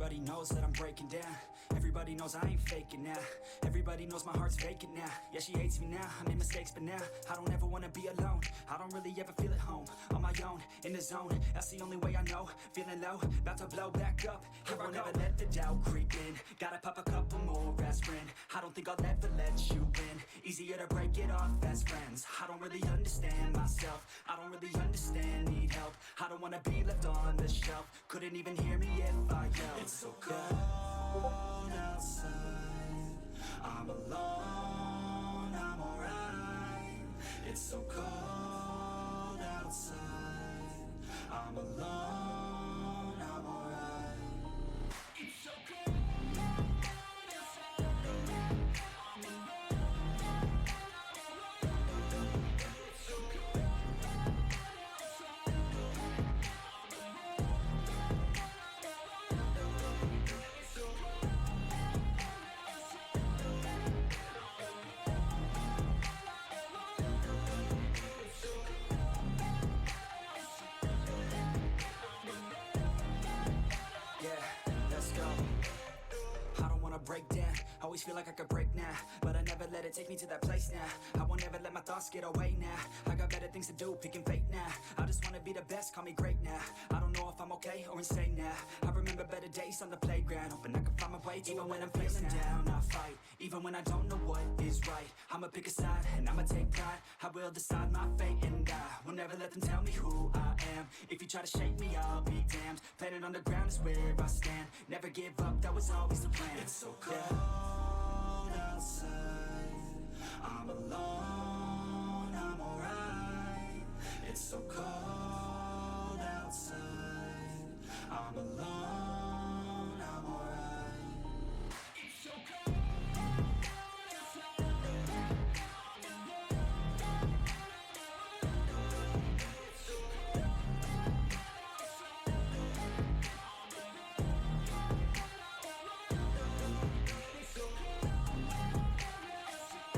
Everybody knows that I'm breaking down. Everybody knows I ain't faking now. Everybody knows my heart's vacant now. Yeah, she hates me now. I made mistakes, but now I don't ever wanna be alone. I don't really ever feel at home. On my own, in the zone. That's the only way I know. Feeling low, about to blow back up. I won't ever let the doubt creep in. Gotta pop a couple more aspirin. I don't think I'll ever let you in. Easier to break it off as friends. I don't really understand myself. I don't really understand, need help. I don't wanna be left on the shelf. Couldn't even hear me if I yelled. It's so cold outside. I'm alone, I'm alright. It's so cold outside. I'm alone, I'm alright. It's so cold outside. I'm alone. It's so cold outside. Break down, always feel like I could break now, but I never let it take me to that place now. I won't ever let my thoughts get away now. I got better things to do, picking fate now. I just wanna be the best, call me great now. I don't know if I'm okay or insane now. I remember better days on the playground, hoping I can find my way. Even when I'm feeling down, I fight. Even when I don't know what is right, I'ma pick a side and I'ma take pride. I will decide my fate and I will never let them tell me who I am. If you try to shake me, I'll be damned. Planet on the ground is where I stand. Never give up, that was always the plan. It's so cold outside. I'm alone, I'm alright. It's so cold outside. I'm alone, I'm alright. It's so cold outside. I'm alone. It's so cold outside.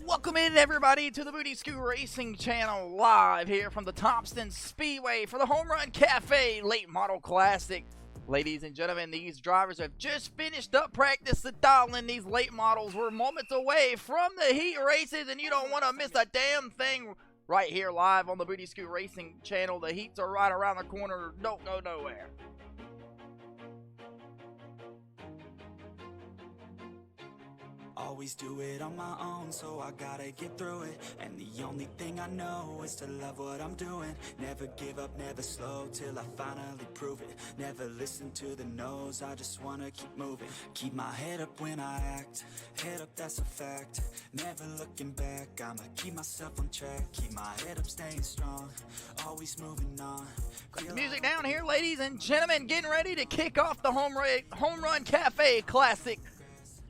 Welcome in, everybody, to the Booty Scoot Racing Channel, live here from the Thompson Speedway for the Homerun Cafe Late Model Classic. Ladies and gentlemen, these drivers have just finished up practice at Darlin. These late models were moments away from the heat races, and you don't want to miss a damn thing right here live on the Booty Scoot Racing Channel. The heats are right around the corner. Don't go nowhere. Always do it on my own, so I gotta get through it. And the only thing I know is to love what I'm doing. Never give up, never slow, till I finally prove it. Never listen to the no's, I just wanna keep moving. Keep my head up when I act, head up, that's a fact. Never looking back, I'ma keep myself on track. Keep my head up, staying strong, always moving on. Got the music down here, ladies and gentlemen, getting ready to kick off the Homerun Cafe Classic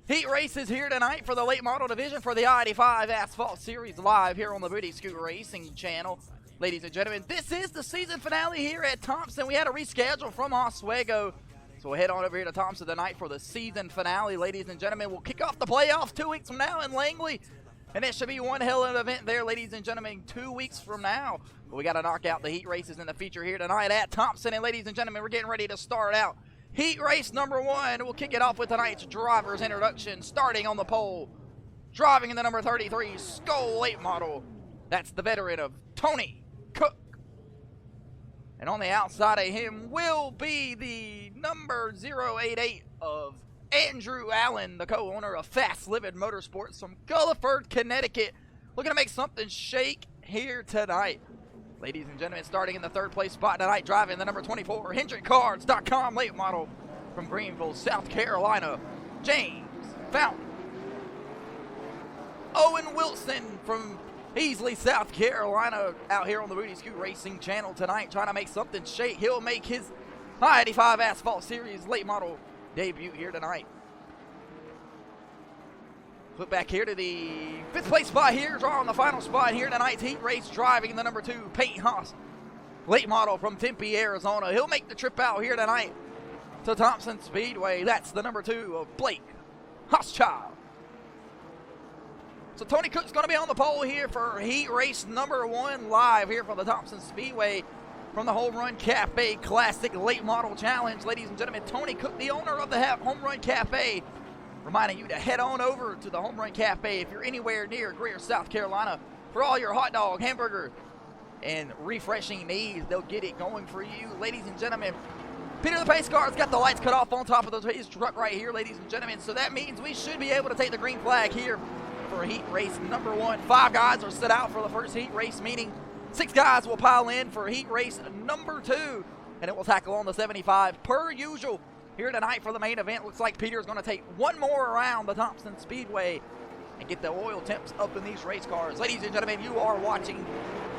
heat races here tonight for the late model division for the I-85 Asphalt Series, live here on the Booty Scoot Racing Channel. Ladies and gentlemen, this is the season finale here at Thompson. We had to reschedule from Oswego, so we'll head on over here to Thompson tonight for the season finale. Ladies and gentlemen, we'll kick off the playoffs 2 weeks from now in Langley, and it should be one hell of an event there, ladies and gentlemen, 2 weeks from now. But we got to knock out the heat races in the feature here tonight at Thompson, and ladies and gentlemen, we're getting ready to start out heat race number 1. We'll kick it off with tonight's driver's introduction, starting on the pole. Driving in the number 33 Skull late model, that's the veteran of Tony Cook. And on the outside of him will be the number 088 of Andrew Allen, the co-owner of Fast Living Motorsports from Gulliford, Connecticut. Looking to make something shake here tonight. Ladies and gentlemen, starting in the third place spot tonight, driving the number 24, HendrickCards.com late model from Greenville, South Carolina, James Fountain. Owen Wilson from Easley, South Carolina, out here on the Booty Scoot Racing Channel tonight, trying to make something shake. He'll make his I-85 Asphalt Series late model debut here tonight. Flip back here to the fifth place spot here, drawing the final spot here tonight's heat race, driving the number 2 Peyton Haas late model from Tempe, Arizona. He'll make the trip out here tonight to Thompson Speedway. That's the number 2 of Blake Hochschild. So Tony Cook's going to be on the pole here for heat race number 1 live here from the Thompson Speedway from the Homerun Cafe Classic Late Model Challenge. Ladies and gentlemen, Tony Cook, the owner of the Homerun Cafe, reminding you to head on over to the Homerun Cafe if you're anywhere near Greer, South Carolina, for all your hot dog, hamburger, and refreshing needs. They'll get it going for you. Ladies and gentlemen, Peter the Pace Car's got the lights cut off on top of his truck right here, ladies and gentlemen. So that means we should be able to take the green flag here for heat race number 1. 5 guys are set out for the first heat race, meaning 6 guys will pile in for heat race number 2. And it will tackle on the 75 per usual here tonight for the main event. Looks like Peter's going to take one more around the Thompson Speedway and get the oil temps up in these race cars. Ladies and gentlemen, you are watching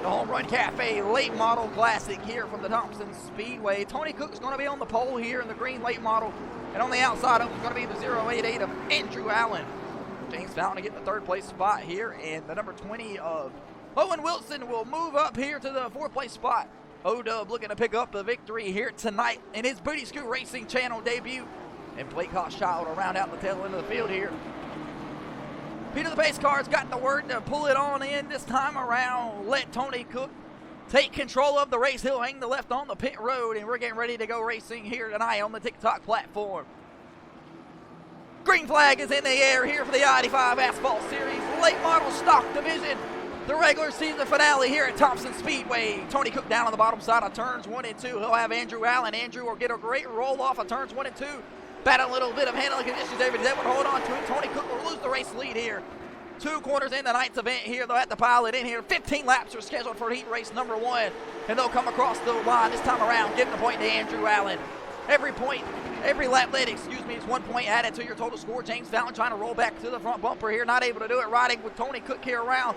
the Homerun Cafe Late Model Classic here from the Thompson Speedway. Tony Cook's going to be on the pole here in the green late model. And on the outside of him is going to be the 088 of Andrew Allen. James Fountain to get the 3rd place spot here. And the number 20 of Owen Wilson will move up here to the 4th place spot. O-Dub looking to pick up the victory here tonight in his Booty Scoot Racing Channel debut. And Blake Hochschild will round out the tail end of the field here. Peter the Pace Car's got the word to pull it on in this time around. Let Tony Cook take control of the race. He'll hang the left on the pit road, and we're getting ready to go racing here tonight on the TikTok platform. Green flag is in the air here for the I-85 Asphalt Series Late Model Stock Division. The regular season finale here at Thompson Speedway. Tony Cook down on the bottom side of turns 1 and 2. He'll have Andrew Allen. Andrew will get a great roll off of turns 1 and 2. Battle a little bit of handling conditions there, but he's able to hold on to it. Tony Cook will lose the race lead here. 2 quarters in tonight's event here. They'll have to pile it in here. 15 laps are scheduled for heat race number 1. And they'll come across the line this time around, giving the point to Andrew Allen. Every lap led, is 1 point added to your total score. James Fountain trying to roll back to the front bumper here. Not able to do it. Riding with Tony Cook here around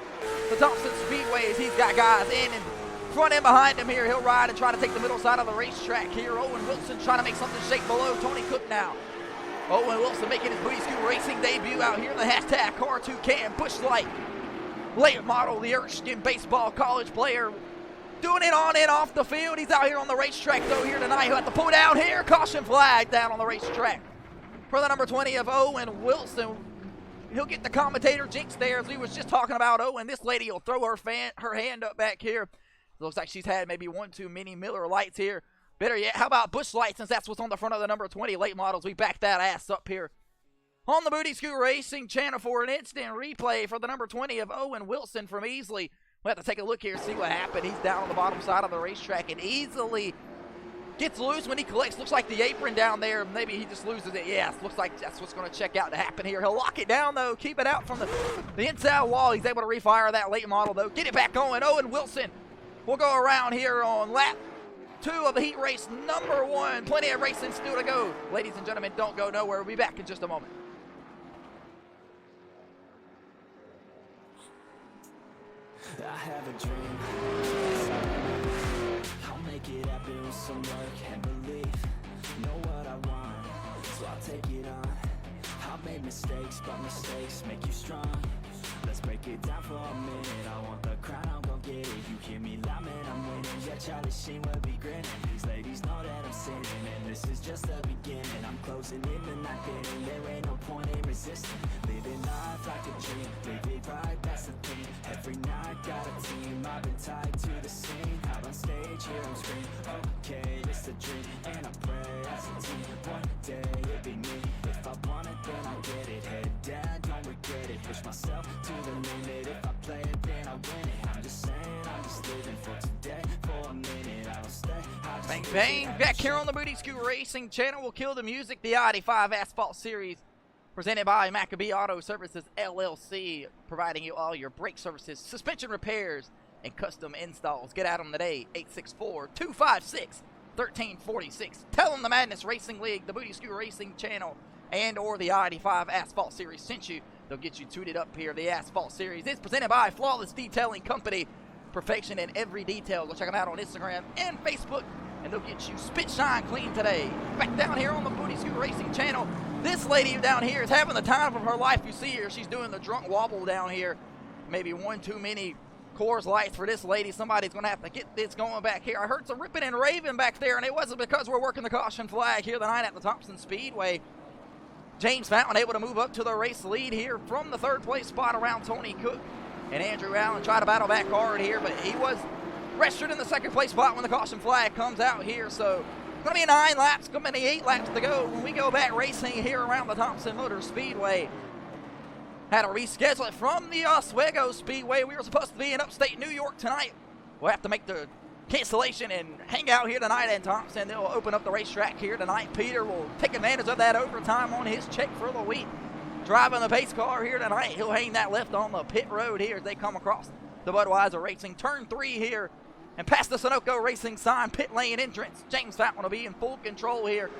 the Thompson Speedways. He's got guys in and front and behind him here. He'll ride and try to take the middle side of the racetrack here. Owen Wilson trying to make something shake below Tony Cook now. Owen Wilson making his Booty Scoot Racing debut out here in the hashtag Car 2 Can Busch Light late model. The Erskine baseball college player doing it on and off the field. He's out here on the racetrack though here tonight. He'll have to pull down here. Caution flag down on the racetrack for the number 20 of Owen Wilson. He'll get the commentator jinx there as we was just talking about Owen. This lady will throw her hand up back here. Looks like she's had maybe 1 too many Miller Lights here. Better yet, how about Busch Light, since that's what's on the front of the number 20 late models. We back that ass up here on the Booty Scoot Racing Channel for an instant replay for the number 20 of Owen Wilson from Easley. We'll have to take a look here, see what happened. He's down on the bottom side of the racetrack and easily gets loose when he collects. Looks like the apron down there. Maybe he just loses it. Yeah, looks like that's what's going to check out to happen here. He'll lock it down, though. Keep it out from the inside wall. He's able to refire that late model, though. Get it back going. Owen Wilson will go around here on lap 2 of the heat race number 1. Plenty of racing still to go. Ladies and gentlemen, don't go nowhere. We'll be back in just a moment. I have a dream. I'll make it happen with some work and belief. Know what I want, so I'll take it on. I've made mistakes, but mistakes make you strong. Let's break it down for a minute. I want the crown, I'm gon' get it. You hear me loud, man, I'm winning. Yeah, Charlie Sheen will be grinning. These ladies know that I'm sinning, and this is just the beginning. I'm closing in the night getting. There ain't no point in resisting. Living life like a dream, live it right, that's the thing. Every night got a team, I've been tied to the scene. Out on stage, here I'm screaming. Okay, it's a dream, and I pray as a team. One day it'll be me. If I want it, then I'll get it. Head down, don't regret it. Push myself to the limit. If I play it, then I win it. I'm just saying, I'm just living for today. For a minute, I don't stay. Bang, bang. Back here on the Booty Scoot Racing Channel. We'll kill the music. The I-85 Asphalt Series presented by Maccabee Auto Services, LLC. Providing you all your brake services, suspension repairs, and custom installs. Get at them today. 864-256-1346. Tell them the Madness Racing League, the Booty Scoot Racing Channel, and or the I-85 Asphalt Series sent you. They'll get you tooted up here. The Asphalt Series is presented by Flawless Detailing Company. Perfection in every detail. Go check them out on Instagram and Facebook, and they'll get you spit shine clean today. Back down here on the Booty Scoot Racing Channel, this lady down here is having the time of her life. You see her. She's doing the drunk wobble down here. Maybe 1 too many Coors Lights for this lady. Somebody's going to have to get this going back here. I heard some ripping and raving back there, and it wasn't because we're working the caution flag here tonight at the Thompson Speedway. James Fountain able to move up to the race lead here from the third place spot around Tony Cook. And Andrew Allen tried to battle back hard here, but he was registered in the second place spot when the caution flag comes out here. So it's going to be 9 laps, going to be 8 laps to go when we go back racing here around the Thompson Motor Speedway. Had to reschedule it from the Oswego Speedway. We were supposed to be in upstate New York tonight. We'll have to make the cancellation and hang out here tonight in Thompson. They'll open up the racetrack here tonight. Peter will take advantage of that overtime on his check for the week. Driving the pace car here tonight. He'll hang that left on the pit road here as they come across the Budweiser Racing turn 3 here. And past the Sunoco Racing sign, pit lane entrance. James Fountain will be in full control here.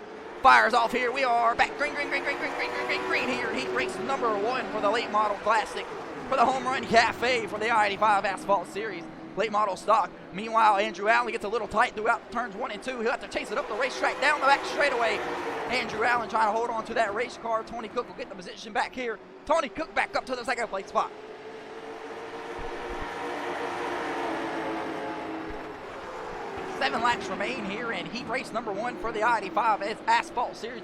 Fires off here. We are back green here. Heat race number 1 for the late model classic for the Homerun Cafe for the I-85 Asphalt Series late model stock. Meanwhile, Andrew Allen gets a little tight throughout turns 1 and 2. He'll have to chase it up the racetrack down the back straightaway. Andrew Allen trying to hold on to that race car. Tony Cook will get the position back here. Tony Cook back up to the second place spot. Seven laps remain here in heat race number 1 for the I-85 Asphalt Series,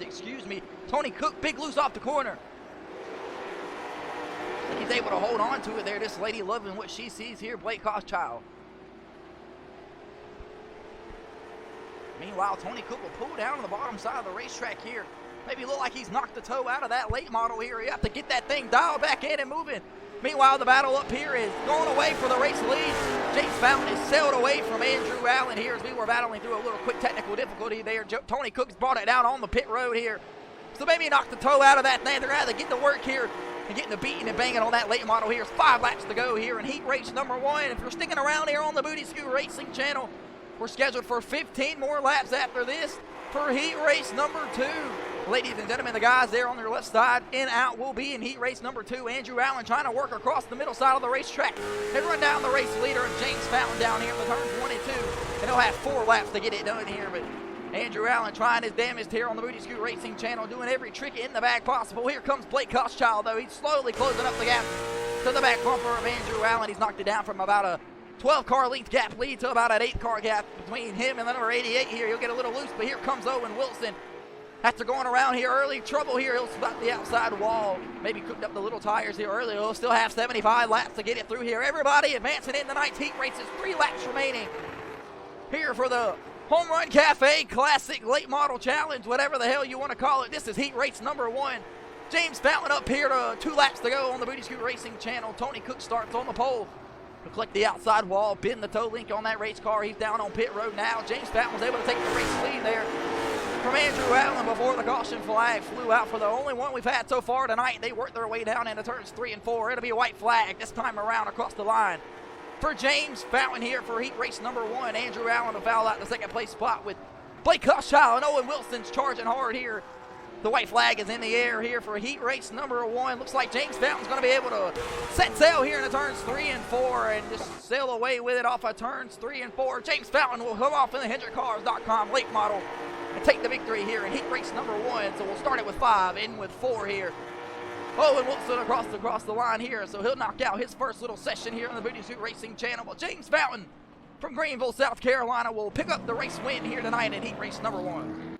Tony Cook, big loose off the corner. He's able to hold on to it there. This lady loving what she sees here, Blake Hochschild. Meanwhile, Tony Cook will pull down on the bottom side of the racetrack here. Maybe look like he's knocked the toe out of that late model here. You have to get that thing dialed back in and moving. Meanwhile, the battle up here is going away for the race lead. James Fountain is sailed away from Andrew Allen here as we were battling through a little quick technical difficulty there. Tony Cook's brought it down on the pit road here. So maybe knock the toe out of that thing. They're going to have to get to work here and getting the beating and banging on that late model here. It's 5 laps to go here in heat race number 1. If you're sticking around here on the Booty Scoot Racing channel, we're scheduled for 15 more laps after this for heat race number 2. Ladies and gentlemen, the guys there on their left side in out will be in heat race number 2. Andrew Allen trying to work across the middle side of the racetrack and run down the race leader, and James Fountain down here in the turns 1 and 2. And he'll have 4 laps to get it done here, but Andrew Allen trying his damnedest here on the Booty Scoot Racing channel, doing every trick in the bag possible. Here comes Blake Hochschild, though. He's slowly closing up the gap to the back bumper of Andrew Allen. He's knocked it down from about a 12-car length gap lead to about an 8-car gap between him and the number 88 here. He'll get a little loose, but here comes Owen Wilson. After going around here early, trouble here, he'll spot the outside wall. Maybe cooked up the little tires here early. He'll still have 75 laps to get it through here. Everybody advancing in tonight's heat races. 3 laps remaining here for the Homerun Cafe Classic Late Model Challenge, whatever the hell you want to call it. This is heat race number 1. James Fountain up here to 2 laps to go on the Booty Scoot Racing channel. Tony Cook starts on the pole. He'll collect the outside wall, bend the toe link on that race car. He's down on pit road now. James Fountain was able to take the race lead there from Andrew Allen before the caution flag flew out for the only one we've had so far tonight. They worked their way down into turns 3 and 4. It'll be a white flag this time around across the line for James Fountain here for heat race number 1. Andrew Allen will foul out the second place spot with Blake Hochschild, and Owen Wilson's charging hard here. The white flag is in the air here for heat race number 1. Looks like James Fountain's going to be able to set sail here in the turns 3 and 4 and just sail away with it off of turns 3 and 4. James Fountain will come off in the HendrickCars.com late model and take the victory here in heat race number 1. So we'll start it with 5, in with 4 here. Owen Wilson across the line here, so he'll knock out his first little session here on the Booty Scoot Racing channel. But James Fountain from Greenville, South Carolina will pick up the race win here tonight in heat race number 1.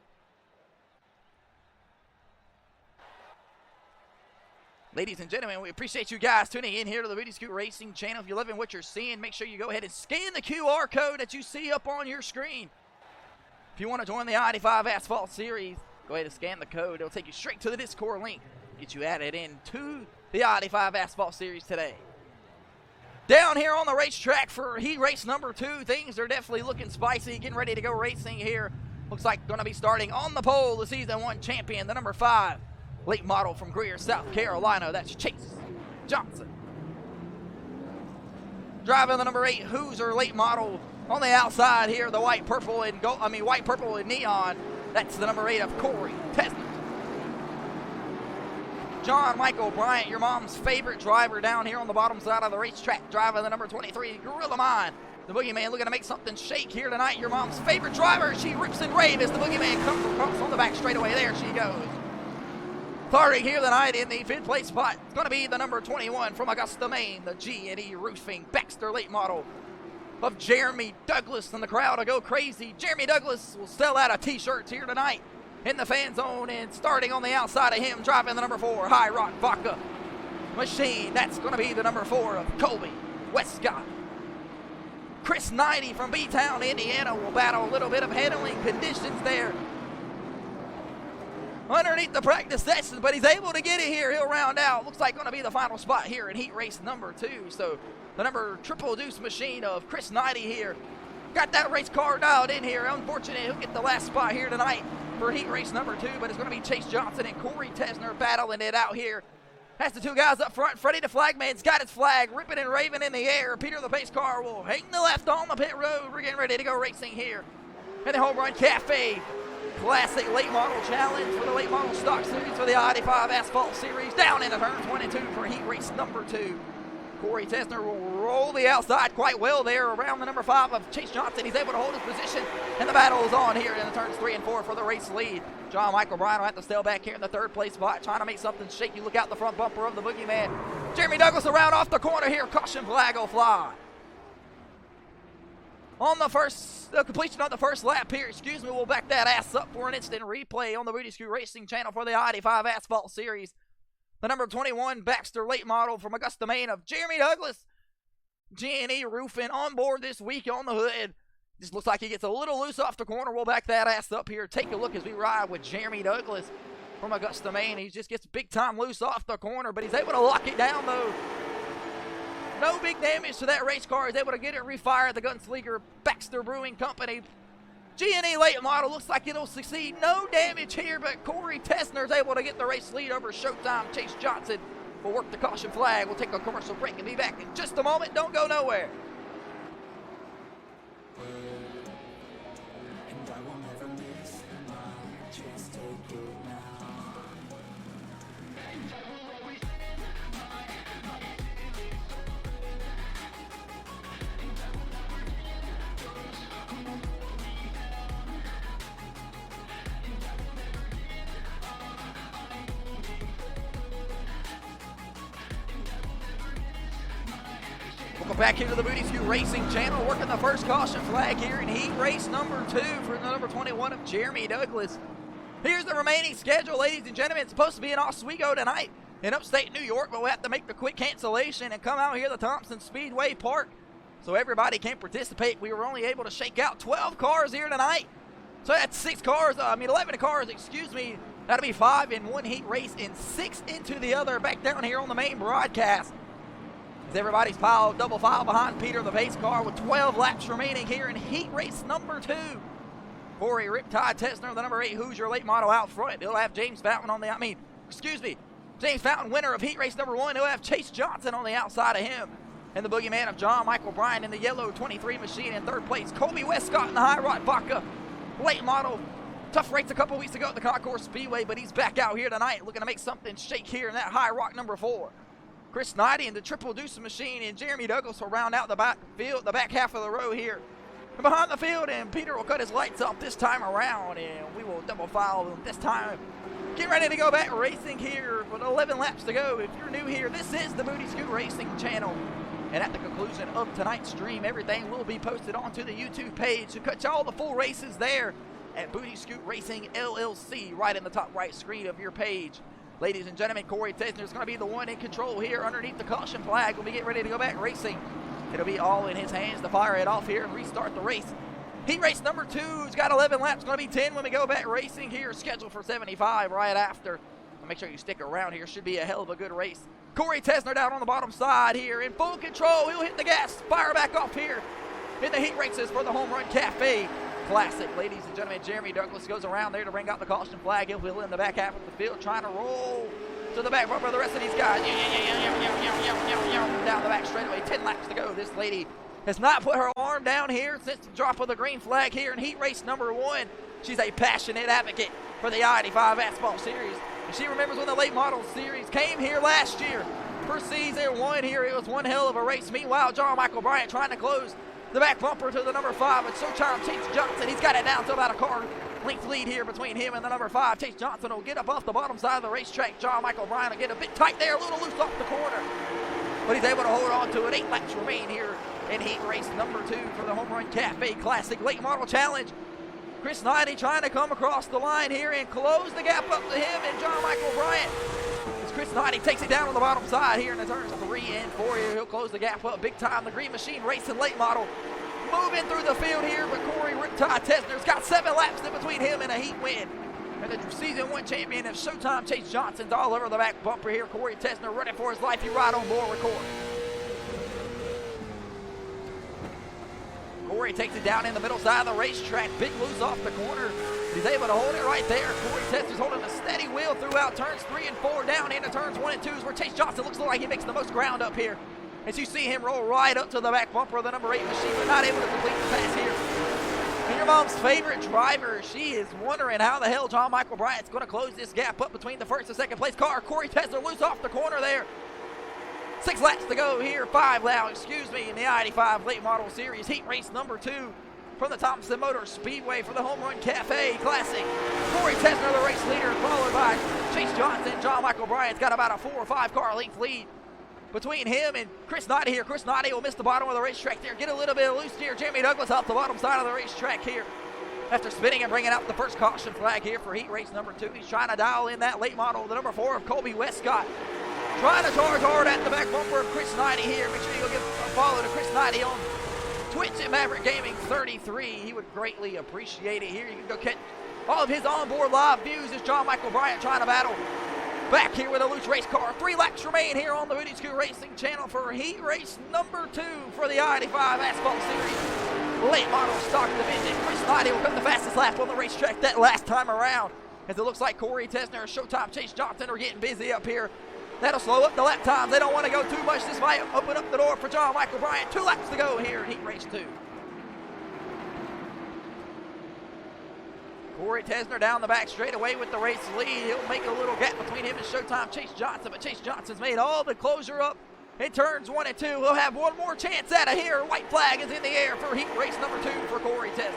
Ladies and gentlemen, we appreciate you guys tuning in here to the Booty Scoot Racing channel. If you're loving what you're seeing, make sure you go ahead and scan the QR code that you see up on your screen. If you want to join the I-85 Asphalt Series, go ahead and scan the code. It'll take you straight to the Discord link, get you added into the I-85 Asphalt Series today. Down here on the racetrack for heat race number 2, things are definitely looking spicy, getting ready to go racing here. Looks like going to be starting on the pole, the Season 1 champion, the number 5. Late model from Greer, South Carolina. That's Chase Johnson. Driving the number 8 Hoosier late model on the outside here, the white, purple, and white, purple, and neon. That's the number 8 of Corey Tesner. John Michael Bryant, your mom's favorite driver down here on the bottom side of the racetrack, driving the number 23 Gorilla Mine. The Boogeyman looking to make something shake here tonight. Your mom's favorite driver. She rips and raves as the Boogeyman comes across on the back straightaway. There she goes. Starting here tonight in the 5th place spot, it's going to be the number 21 from Augusta, Maine, the G&E Roofing Baxter late model of Jeremy Douglas, and the crowd will go crazy. Jeremy Douglas will sell out of t-shirts here tonight in the fan zone, and starting on the outside of him, driving the number 4 High Rock Vodka machine, that's going to be the number 4 of Colby Westcott. Chris 90 from B-Town, Indiana, will battle a little bit of handling conditions there underneath the practice sessions, but he's able to get it here. He'll round out. Looks like going to be the final spot here in heat race number 2. So the number triple deuce machine of Chris 90 here got that race car dialed in here. Unfortunately, he'll get the last spot here tonight for heat race number 2, but it's going to be Chase Johnson and Corey Tesner battling it out here. That's the two guys up front. Freddie the flagman's got his flag, ripping and raving in the air. Peter the pace car will hang the left on the pit road. We're getting ready to go racing here in the Homerun Cafe Classic Late Model Challenge for the Late Model Stock Series for the I-85 Asphalt Series. Down into turns 1 and 2 for heat race number 2. Corey Tesner will roll the outside quite well there around the number 5 of Chase Johnson. He's able to hold his position, and the battle is on here in the turns 3 and 4 for the race lead. John Michael Bryan will have to stay back here in the 3rd place spot, trying to make something shaky. Look out the front bumper of the boogeyman. Jeremy Douglas will round off the corner here. Caution flag will fly. On the completion of the first lap here, we'll back that ass up for an instant replay on the Booty Scoot Racing channel for the I-85 Asphalt Series. The number 21 Baxter late model from Augusta, Maine of Jeremy Douglas. G&E Roofing on board this week on the hood. Just looks like he gets a little loose off the corner. We'll back that ass up here. Take a look as we ride with Jeremy Douglas from Augusta, Maine. He just gets big time loose off the corner, but he's able to lock it down though. No big damage to that race car. He's able to get it refired. The Gunslinger Baxter Brewing Company G&E late model looks like it'll succeed. No damage here, but Corey Tesner is able to get the race lead over Showtime. Chase Johnson will work the caution flag. We'll take a commercial break and be back in just a moment. Don't go nowhere. And I will never miss the mark. Just take it now. Welcome back here to the Booty Scoot Racing channel, working the first caution flag here in heat race number 2 for the number 21 of Jeremy Douglas. Here's the remaining schedule, ladies and gentlemen. It's supposed to be in Oswego tonight in upstate New York, but we'll have to make the quick cancellation and come out here to Thompson Speedway Park so everybody can participate. We were only able to shake out 12 cars here tonight. So that's 11 cars, That'll be 5 in one heat race and 6 into the other back down here on the main broadcast. As everybody's double file behind Peter the pace car with 12 laps remaining here in heat race number 2. Corey Riptide Tesner, the number 8 Hoosier late model out front. He'll have James Fountain James Fountain, winner of heat race number 1. He'll have Chase Johnson on the outside of him. And the boogeyman of John Michael Bryan in the yellow 23 machine in 3rd place. Colby Westcott in the High Rock Vodka late model. Tough race a couple weeks ago at the Concourse Speedway, but he's back out here tonight looking to make something shake here in that High Rock number 4. Chris 90 in the triple deuce machine, and Jeremy Douglas will round out the back half of the row here. And behind the field, and Peter will cut his lights off this time around, and we will double file them this time. Get ready to go back racing here with 11 laps to go. If you're new here, this is the Booty Scoot Racing channel. And at the conclusion of tonight's stream, everything will be posted onto the YouTube page. So catch all the full races there at Booty Scoot Racing LLC right in the top right screen of your page. Ladies and gentlemen, Corey Tesner is going to be the one in control here underneath the caution flag when we get ready to go back racing. It'll be all in his hands to fire it off here and restart the race. Heat race number 2's got 11 laps, going to be 10 when we go back racing here, scheduled for 75 right after. So make sure you stick around here. Should be a hell of a good race. Corey Tesner down on the bottom side here in full control. He'll hit the gas, fire back off here in the heat races for the Homerun Cafe Classic. Ladies and gentlemen, Jeremy Douglas goes around there to bring out the caution flag. He'll wheel in the back half of the field, trying to roll to the back bumper of the rest of these guys. Down the back straightaway, 10 laps to go. This lady has not put her arm down here since the drop of the green flag here in heat race number 1. She's a passionate advocate for the I-85 Asphalt Series. And she remembers when the late model series came here last year for season 1 here. It was one hell of a race. Meanwhile, John Michael Bryan trying to close the back bumper to the number 5. It's Showtime Chase Johnson. He's got it down to about a car length lead here between him and the number 5. Chase Johnson will get up off the bottom side of the racetrack. John Michael Bryan will get a bit tight there, a little loose off the corner. But he's able to hold on to it. 8 laps remain here in heat race number 2 for the Homerun Cafe Classic Late Model Challenge. Chris Knighty trying to come across the line here and close the gap up to him and John Michael Bryan. As Chris Knighty takes it down on the bottom side here in the turns 3 and 4 here. He'll close the gap up big time. The Green Machine Racing Late Model moving through the field here, but Corey Riptide Tesner's got 7 laps in between him and a heat win. And the season 1 champion of Showtime, Chase Johnson's all over the back bumper here. Corey Tesner running for his life. He right on board with Corey. Corey takes it down in the middle side of the racetrack. Big loose off the corner. He's able to hold it right there. Corey Tesner's holding a steady wheel throughout turns 3 and 4 down into turns 1 and 2 is where Chase Johnson looks like he makes the most ground up here. As you see him roll right up to the back bumper of the number 8 machine, but not able to complete the pass here. And your mom's favorite driver, she is wondering how the hell John Michael Bryant's going to close this gap up between the first and second place car. Corey Tesner loose off the corner there. 6 laps to go here, 5 now, in the I-85 Late Model Series Heat Race number 2 from the Thompson Motor Speedway for the Homerun Cafe Classic. Corey Tesner, the race leader, followed by Chase Johnson. John Michael Bryant's got about a 4 or 5 car length lead between him and Chris Knighty here. Chris Knighty will miss the bottom of the racetrack there. Get a little bit of loose here. Jeremy Douglas off the bottom side of the racetrack here. After spinning and bringing out the first caution flag here for heat race number 2. He's trying to dial in that late model, the number 4 of Colby Westcott. Trying to charge hard at the back bumper of Chris Knighty here. Make sure you go give a follow to Chris Knighty on Twitch at Maverick Gaming 33. He would greatly appreciate it here. You can go catch all of his onboard live views as John Michael Bryant trying to battle back here with a loose race car. 3 laps remain here on the Booty Scoot Racing channel for heat race number 2 for the I-85 Asphalt Series Late Model Stock Division. Chris Knighty will cut the fastest lap on the racetrack that last time around, as it looks like Corey Tesner, Showtime, Chase Johnson are getting busy up here. That'll slow up the lap times. They don't want to go too much. This might open up the door for John Michael Bryant. 2 laps to go here in heat race 2. Corey Tesner down the back straightaway with the race lead. He'll make a little gap between him and Showtime Chase Johnson, but Chase Johnson's made all the closure up in turns 1 and 2. He'll have one more chance out of here. White flag is in the air for heat race number 2 for Corey Tesner.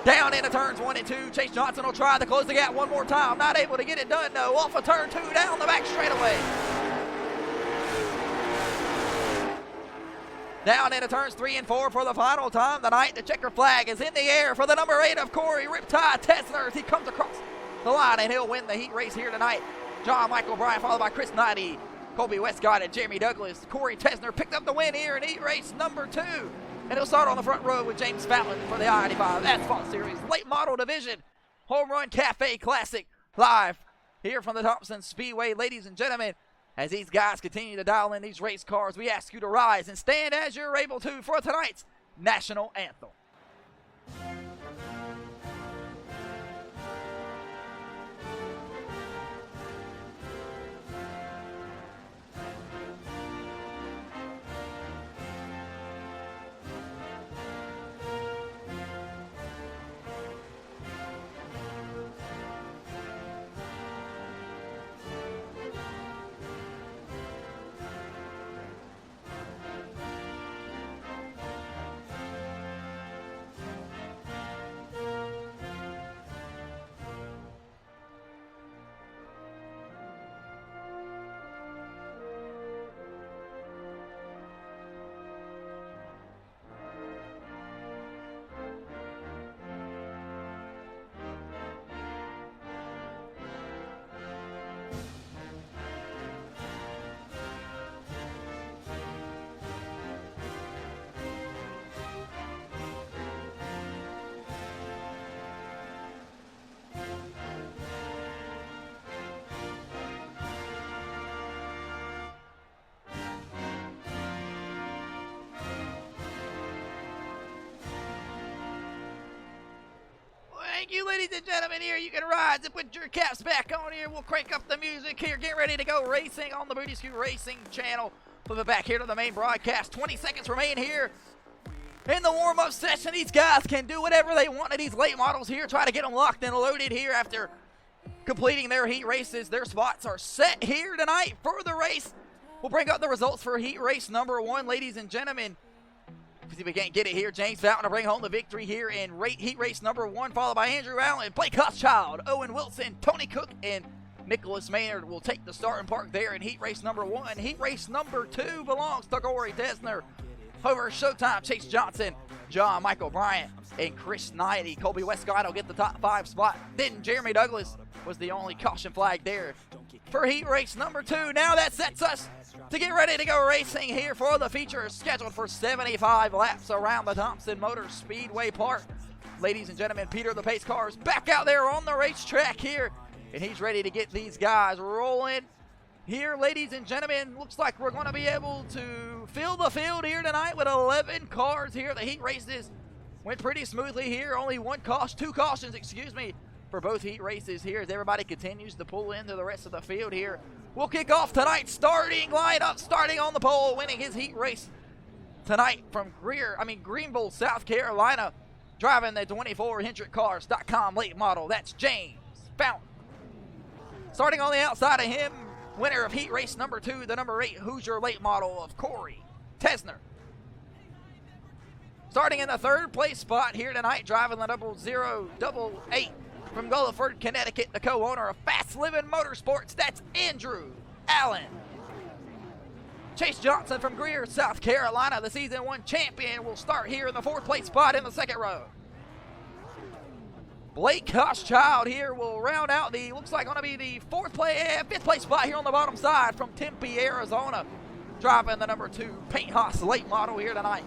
Down into turns 1 and 2. Chase Johnson will try to close the gap one more time. Not able to get it done, though. Off of turn 2, down the back straightaway. Down into turns 3 and 4 for the final time tonight. The checker flag is in the air for the number 8 of Corey Riptide Tesner as he comes across the line, and he'll win the heat race here tonight. John Michael Bryant followed by Chris Knighty, Colby Westcott, and Jeremy Douglas. Corey Tesner picked up the win here in heat race number 2. And he'll start on the front row with James Fountain for the I-85 Asphalt Series Late Model Division Homerun Cafe Classic live here from the Thompson Speedway. Ladies and gentlemen, as these guys continue to dial in these race cars, we ask you to rise and stand as you're able to for tonight's National Anthem. Thank you, ladies and gentlemen. Here you can rise and put your caps back on here. We'll crank up the music here. Get ready to go racing on the Booty Scoot Racing channel. Flip it back here to the main broadcast. 20 seconds remain here in the warm-up session. These guys can do whatever they want to these late models here. Try to get them locked and loaded here after completing their heat races. Their spots are set here tonight for the race. We'll bring up the results for heat race number 1, ladies and gentlemen. See if we can't get it here. James Fountain to bring home the victory here in heat race number 1, followed by Andrew Allen, Blake Hochschild, Owen Wilson, Tony Cook, and Nicholas Maynard will take the starting park there in heat race number 1. Heat race number 2 belongs to Corey Tesner. Over Showtime, Chase Johnson, John Michael Bryant, and Chris Knighty. Colby Westcott will get the top 5 spot. Then Jeremy Douglas was the only caution flag there for heat race number 2. Now that sets us to get ready to go racing here for the feature scheduled for 75 laps around the Thompson Motor Speedway Park. Ladies and gentlemen, Peter the Pace Car is back out there on the racetrack here, and he's ready to get these guys rolling. Here, ladies and gentlemen, looks like we're going to be able to fill the field here tonight with 11 cars here. The heat races went pretty smoothly here. Only two cautions, for both heat races here as everybody continues to pull into the rest of the field here. We'll kick off tonight's starting lineup, starting on the pole, winning his heat race tonight from Greenville, South Carolina, driving the 24HendrickCars.com late model. That's James Fountain. Starting on the outside of him, winner of heat race number 2, the number 8 Hoosier late model of Corey Tesner. Starting in the 3rd place spot here tonight, driving the 0088 from Gulliford, Connecticut, the co-owner of Fast Living Motorsports, that's Andrew Allen. Chase Johnson from Greer, South Carolina, the Season 1 champion, will start here in the 4th place spot in the 2nd row. Blake Hochschild here will round out the, looks like going to be the 5th place spot here on the bottom side from Tempe, Arizona, driving the number 2 Paint Haas late model here tonight.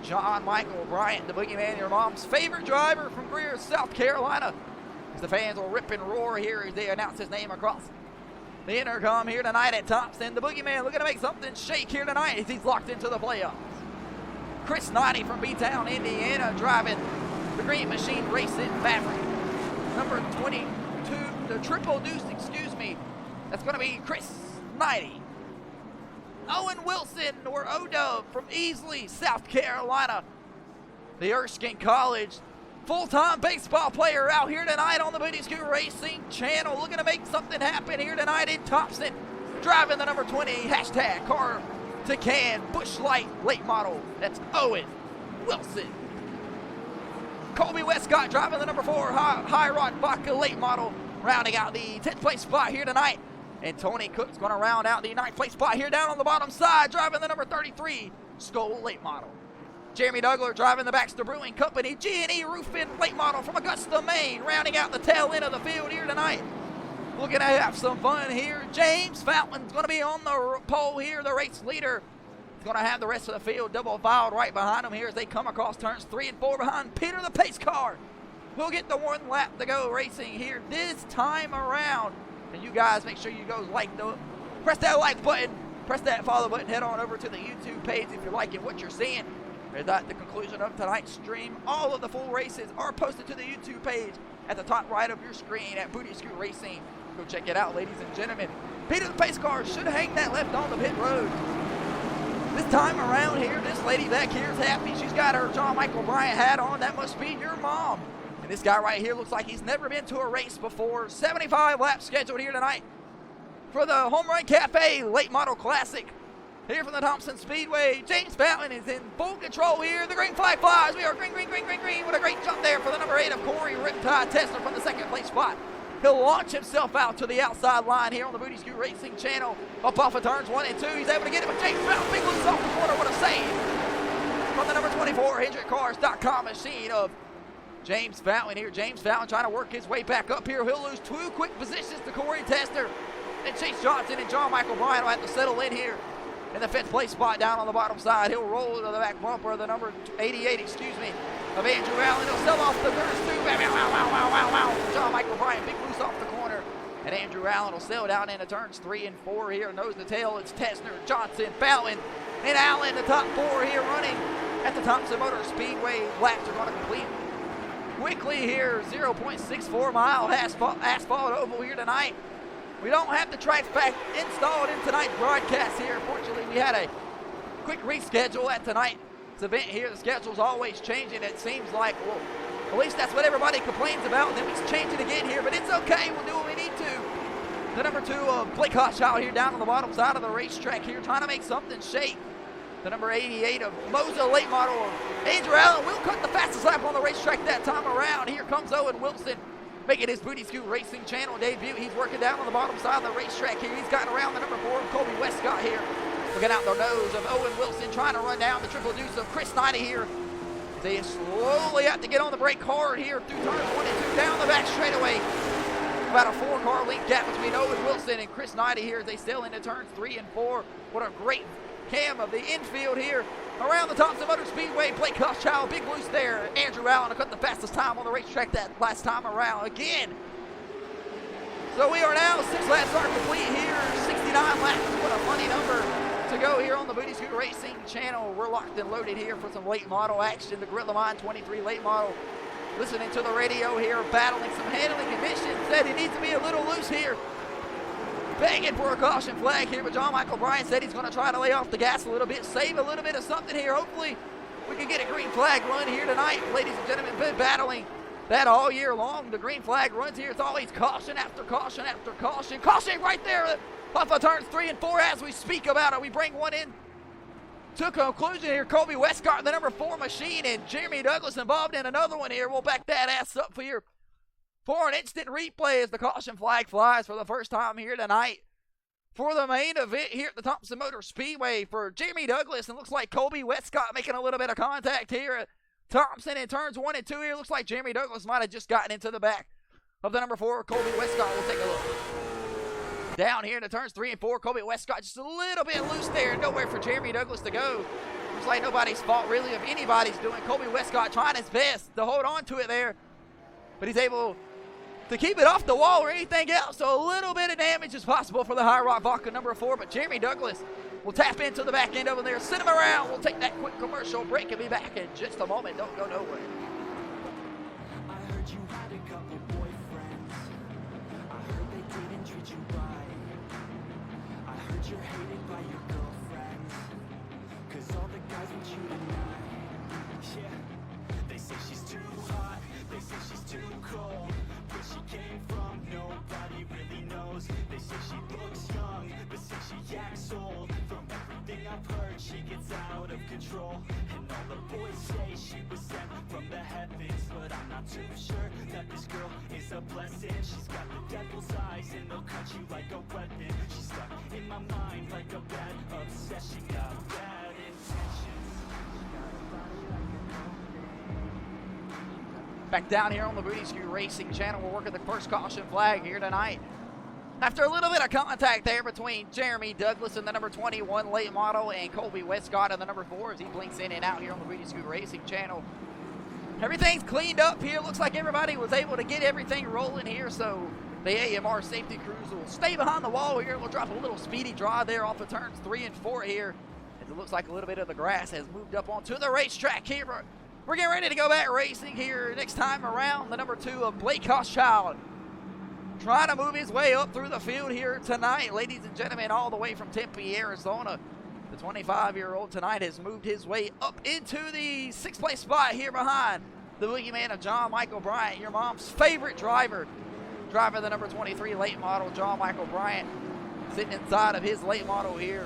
John Michael Bryant, the boogeyman, your mom's favorite driver from Greer, South Carolina. As the fans will rip and roar here as they announce his name across the intercom here tonight at Thompson. The boogeyman looking to make something shake here tonight as he's locked into the playoffs. Chris Knighty from B-Town, Indiana, driving the Green Machine Racing Maverick. Number 22, the Triple Deuce, that's going to be Chris Knighty. Owen Wilson, or O-Dub, from Easley, South Carolina. The Erskine College full-time baseball player out here tonight on the Booty Scoot Racing channel, looking to make something happen here tonight in Thompson. Driving the number 20, hashtag car to can, Busch Light late model. That's Owen Wilson. Colby Westcott driving the number 4, High Rod Vodka late model, rounding out the 10th place spot here tonight. And Tony Cook's going to round out the 9th place spot here down on the bottom side, driving the number 33, Skull late model. Jeremy Douglas driving the Baxter Brewing Company G&E Roofing late model from Augusta, Maine, rounding out the tail end of the field here tonight. Looking to have some fun here. James Fountain's going to be on the pole here, the race leader. He's going to have the rest of the field double filed right behind him here as they come across turns 3 and 4 behind Peter the Pace Car. We'll get the 1 lap to go racing here this time around. And you guys make sure you go press that like button, press that follow button, head on over to the YouTube page if you're liking what you're seeing. At the conclusion of tonight's stream, all of the full races are posted to the YouTube page at the top right of your screen at Booty Scoot Racing. Go check it out, ladies and gentlemen. Peter the Pace Car should hang that left on the pit road. This time around here, this lady back here is happy. She's got her John Michael Bryant hat on. That must be your mom. And this guy right here looks like he's never been to a race before. 75 laps scheduled here tonight for the Homerun Cafe Late Model Classic. Here from the Thompson Speedway, James Fountain is in full control here. The green flag flies. We are green, green, green, green, green. What a great jump there for the number 8 of Corey Riptide Tesla from the 2nd place spot. He'll launch himself out to the outside line here on the Booty Scoot Racing channel. Up off of turns 1 and 2. He's able to get it with James Fountain. Big loose off the corner. What a save from the number 24 HendrickCars.com machine of James Fountain here. James Fountain trying to work his way back up here. He'll lose 2 quick positions to Corey Tesner. And Chase Johnson and John Michael Bryant will have to settle in here in the 5th place spot down on the bottom side. He'll roll to the back bumper of the number 88, of Andrew Allen. He'll sell off the turns 2. Wow. John Michael Bryant, big loose off the corner. And Andrew Allen will sail down into turns 3 and 4 here. Nose to tail, it's Tesner, Johnson, Fountain, and Allen, the top 4 here running at the Thompson Motor Speedway. Laps are going to complete quickly here. 0.64 mile asphalt oval here tonight. We don't have the track back installed in tonight's broadcast here. Fortunately, we had a quick reschedule at tonight's event here. The schedule's always changing, it seems like. Well, at least that's what everybody complains about, and then we change it again here, but it's okay. We'll do what we need to. The number 2 of Blake Hochschild here down on the bottom side of the racetrack here, trying to make something shake. the number 88 of Moza late model. Andrew Allen will cut the fastest lap on the racetrack that time around. Here comes Owen Wilson, making his Booty Scoot Racing Channel debut. He's working down on the bottom side of the racetrack here. He's gotten around the number 4 of Colby Westcott here. Looking out the nose of Owen Wilson, trying to run down the triple deuce of Chris Knighty here. They slowly have to get on the brake hard here through turns 1 and 2 down the back straightaway. About a 4-car length gap between Owen Wilson and Chris Knighty here as they sail into turns 3 and 4. What a great cam of the infield here. Around the Thompson Motor Speedway, Blake Hochschild, big loose there. Andrew Allen to cut the fastest time on the racetrack that last time around again. So we are now 6 laps are complete here, 69 laps. What a funny number to go here on the Booty Scoot Racing Channel. We're locked and loaded here for some late model action. The Gorilla Mine 23 late model. Listening to the radio here, battling some handling conditions. Said he needs to be a little loose here. Begging for a caution flag here, but John Michael Bryan said he's going to try to lay off the gas a little bit, save a little bit of something here. Hopefully we can get a green flag run here tonight, ladies and gentlemen. Been battling that all year long. The green flag runs here. It's always caution after caution after caution. Caution right there off of turns 3 and 4 as we speak about it. We bring one in to conclusion here. Colby Westcott, the number 4 machine, and Jeremy Douglas involved in another one here. We'll back that ass up here for an instant replay as the caution flag flies for the first time here tonight for the main event here at the Thompson Motor Speedway for Jeremy Douglas. And looks like Colby Westcott making a little bit of contact here at Thompson in turns 1 and 2 here. Looks like Jeremy Douglas might have just gotten into the back of the number 4, Colby Westcott. We'll take a look. Down here into turns 3 and 4, Colby Westcott just a little bit loose there. Nowhere for Jeremy Douglas to go. Looks like nobody's fault really if anybody's doing. Colby Westcott trying his best to hold on to it there, but he's able to keep it off the wall or anything else. So a little bit of damage is possible for the High Rock Vodka number 4, but Jeremy Douglas will tap into the back end over there, send him around. We'll take that quick commercial break and be back in just a moment. Don't go nowhere. I heard you had a couple boyfriends. I heard they didn't treat you right. I heard you're hated by your girlfriends, 'cause all the guys want you tonight. Yeah, they say she's too hot, they say she's too cold. Where she came from, nobody really knows. They say she looks young, but say she acts old. From everything I've heard, she gets out of control. And all the boys say she was sent from the heavens, but I'm not too sure that this girl is a blessing. She's got the devil's eyes and they'll cut you like a weapon. She's stuck in my mind like a bad obsession. Got bad intentions. Back down here on the Booty Scoot Racing Channel, we're working the first caution flag here tonight. After a little bit of contact there between Jeremy Douglas and the number 21 late model and Colby Westcott and the number 4 as he blinks in and out here on the Booty Scoot Racing Channel. Everything's cleaned up here. Looks like everybody was able to get everything rolling here, so the AMR safety crews will stay behind the wall here. We'll drop a little speedy draw there off of turns 3 and 4 here. As it looks like a little bit of the grass has moved up onto the racetrack here. We're getting ready to go back racing here next time around. The number 2 of Blake Hochschild trying to move his way up through the field here tonight. Ladies and gentlemen, all the way from Tempe, Arizona. The 25-year-old tonight has moved his way up into the 6th place spot here behind the boogeyman of John Michael Bryant, your mom's favorite driver. Driver the number 23 late model, John Michael Bryant, sitting inside of his late model here.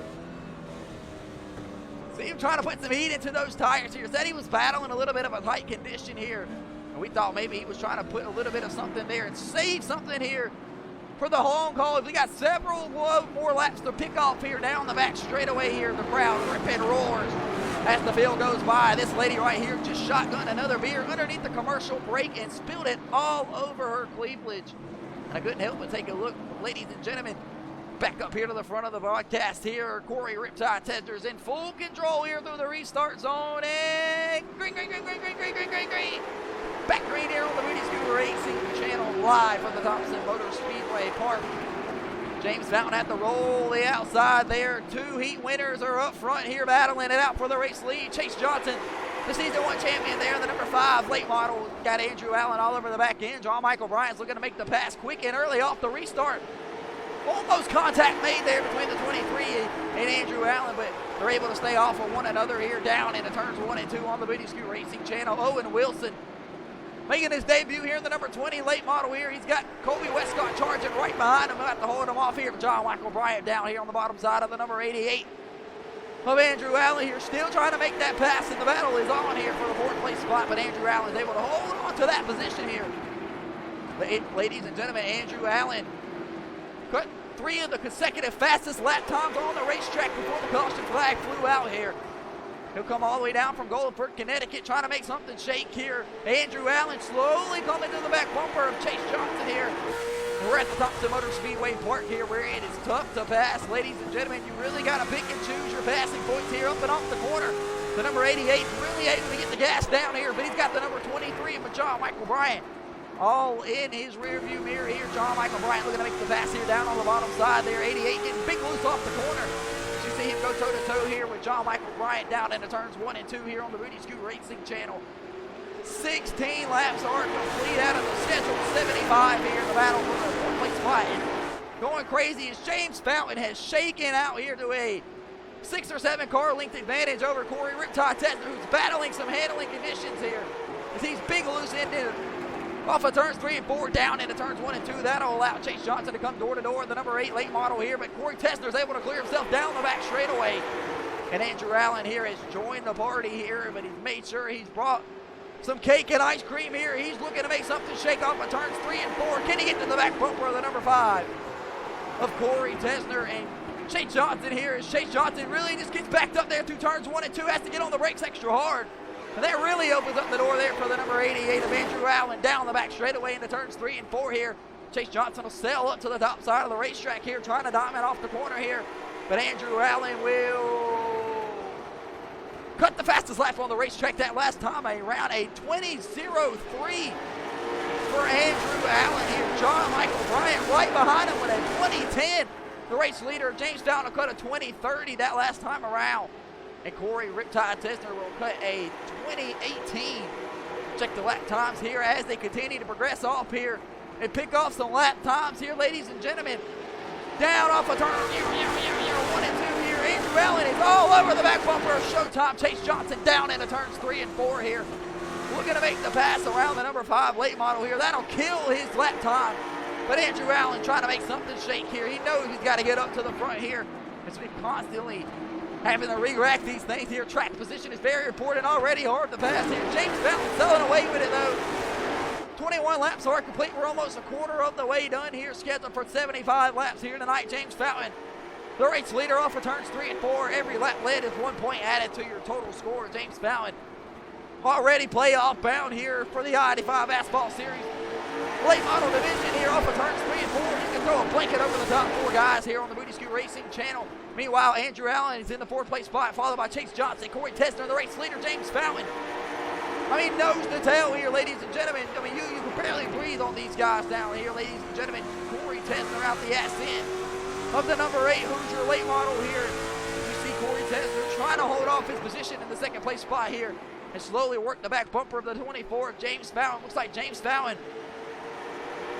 See him trying to put some heat into those tires here. Said he was battling a little bit of a tight condition here. And we thought maybe he was trying to put a little bit of something there and save something here for the long haul. We got several more laps to pick off here down the back straightaway here. The crowd ripping roars as the field goes by. This lady right here just shotgunned another beer underneath the commercial break and spilled it all over her cleavage. And I couldn't help but take a look, ladies and gentlemen. Back up here to the front of the broadcast here. Corey Riptide Tedder's in full control here through the restart zone. And green. Back green here on the Booty Scoot Racing Channel live from the Thompson Motor Speedway Park. James Fountain at the roll, the outside there. 2 heat winners are up front here battling it out for the race lead. Chase Johnson, the season 1 champion there. The number 5 late model got Andrew Allen all over the back end. John Michael Bryant's looking to make the pass quick and early off the restart. Almost contact made there between the 23 and Andrew Allen, but they're able to stay off of one another here down into turns 1 and 2 on the Booty Scoot Racing Channel. Owen Wilson making his debut here in the number 20 late model here. He's got Colby Westcott charging right behind him. We'll have to hold him off here. John Michael Bryant down here on the bottom side of the number 88. of Andrew Allen here, still trying to make that pass, and the battle is on here for the fourth place spot, but Andrew Allen is able to hold on to that position here. Ladies and gentlemen, Andrew Allen cut 3 of the consecutive fastest lap times on the racetrack before the caution flag flew out here. He'll come all the way down from Goldenford, Connecticut, trying to make something shake here. Andrew Allen slowly coming to the back bumper of Chase Johnson here. We're at the Thompson Motor Speedway Park here, where it is tough to pass. Ladies and gentlemen, you really got to pick and choose your passing points here up and off the corner. The number 88 really able to get the gas down here, but he's got the number 23 of John Michael Bryant all in his rear view mirror here. John Michael Bryant looking to make the pass here down on the bottom side there. 88 getting big loose off the corner. As you see him go toe-to-toe here with John Michael Bryant down into turns 1 and 2 here on the Rudy Scoot Racing channel. 16 laps are complete out of the scheduled 75 here in the battle for the fourth place spot. And going crazy as James Fountain has shaken out here to a 6 or 7 car length advantage over Corey Riptide Tesner, who's battling some handling conditions here as he's big loose ended off of turns 3 and 4 down into turns 1 and 2. That'll allow Chase Johnson to come door to door, the number 8 late model here, but Corey Tesner's able to clear himself down the back straightaway. And Andrew Allen here has joined the party here, but he's made sure he's brought some cake and ice cream here. He's looking to make something shake off of turns 3 and 4. Can he get to the back bumper of the number 5 of Corey Tesner? And Chase Johnson here, as Chase Johnson really just gets backed up there through turns 1 and 2, has to get on the brakes extra hard. And that really opens up the door there for the number 88 of Andrew Allen down the back straightaway into turns 3 and 4 here. Chase Johnson will sail up to the top side of the racetrack here, trying to diamond off the corner here. But Andrew Allen will cut the fastest lap on the racetrack that last time, around a 20.03 for Andrew Allen here. John Michael Bryant right behind him with a 20.10. The race leader, James Fountain, cut a 20.30 that last time around. And Corey Riptide Tesner will cut a 20.18. Check the lap times here as they continue to progress off here and pick off some lap times here, ladies and gentlemen. Down off a turn, 1 and 2 here. Andrew Allen is all over the back bumper of Showtime. Chase Johnson down into turns 3 and 4 here. Looking to make the pass around the number 5 late model here. That'll kill his lap time. But Andrew Allen trying to make something shake here. He knows he's got to get up to the front here. As we constantly having to re-rack these things here. Track position is very important already. Hard to pass here. James Fountain selling away with it though. 21 laps are complete. We're almost a quarter of the way done here. Scheduled for 75 laps here tonight. James Fountain, the race leader, off of turns 3 and 4. Every lap led is 1 point added to your total score. James Fountain already playoff bound here for the I-85 Asphalt Series late model division here off of turns 3 and 4. You can throw a blanket over the top 4 guys here on the Booty Scoot Racing channel. Meanwhile, Andrew Allen is in the 4th place spot, followed by Chase Johnson, Corey Tesner, the race leader, James Fountain. I mean, nose to tail here, ladies and gentlemen. I mean, you can barely breathe on these guys down here, ladies and gentlemen. Corey Tesner out the ass end of the number 8 Hoosier late model here. You see Corey Tesner trying to hold off his position in the 2nd place spot here and slowly work the back bumper of the 24 of James Fountain. Looks like James Fountain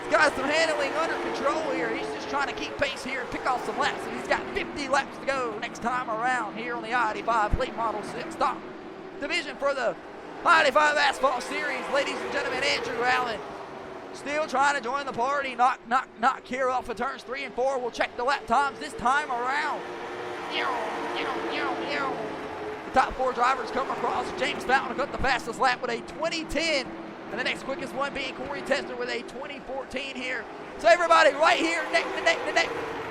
got some handling under control here. He's just trying to keep pace here and pick off some laps. And he's got 50 laps to go next time around here on the I-85 late model stock division for the I-85 Asphalt Series. Ladies and gentlemen, Andrew Allen still trying to join the party. Knock here off of turns 3 and 4. We'll check the lap times this time around. The top 4 drivers come across. James Fountain cut the fastest lap with a 20.10. And the next quickest one being Corey Tesner with a 20.14 here. So everybody right here, neck to neck to neck,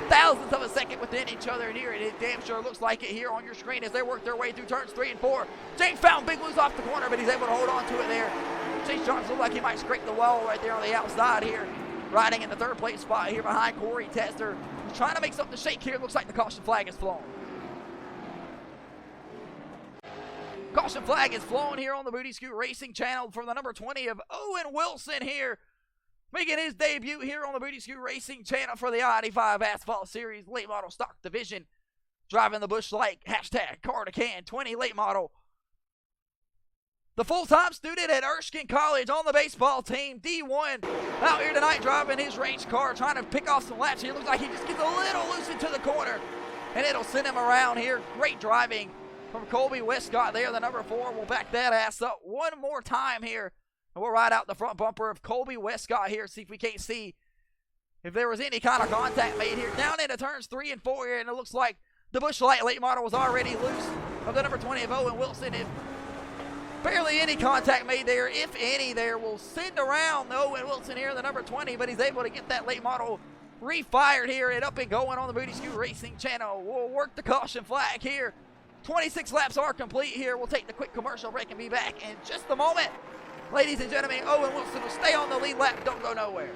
thousandths of a second within each other. And here it damn sure looks like it here on your screen as they work their way through turns 3 and 4. James Fountain big loose off the corner, but he's able to hold on to it there. Chase Johnson looks like he might scrape the wall right there on the outside here. Riding in the 3rd place spot here behind Corey Tesner. He's trying to make something shake here. Looks like the caution flag is flown. Caution flag is flown here on the Booty Scoot Racing channel for the number 20 of Owen Wilson here, making his debut here on the Booty Scoot Racing channel for the I-85 Asphalt Series late model stock division. Driving the Busch Light, hashtag car to can 20 late model. The full-time student at Erskine College on the baseball team, D1, out here tonight driving his race car, trying to pick off some laps. He looks like he just gets a little loose into the corner, and it'll send him around here. Great driving from Colby Westcott there, the number 4. We'll back that ass up one more time here. And we'll ride out the front bumper of Colby Westcott here, see if we can't see if there was any kind of contact made here. Down into turns 3 and 4 here, and it looks like The Busch Light late model was already loose of the number 20 of Owen Wilson. If barely any contact made there, if any there, will send around the Owen Wilson here, the number 20, but he's able to get that late model refired here and up and going on the Booty Scoot Racing channel. We'll work the caution flag here. 26 laps are complete here. We'll take the quick commercial break and be back in just a moment. Ladies and gentlemen, Owen Wilson will stay on the lead lap. Don't go nowhere.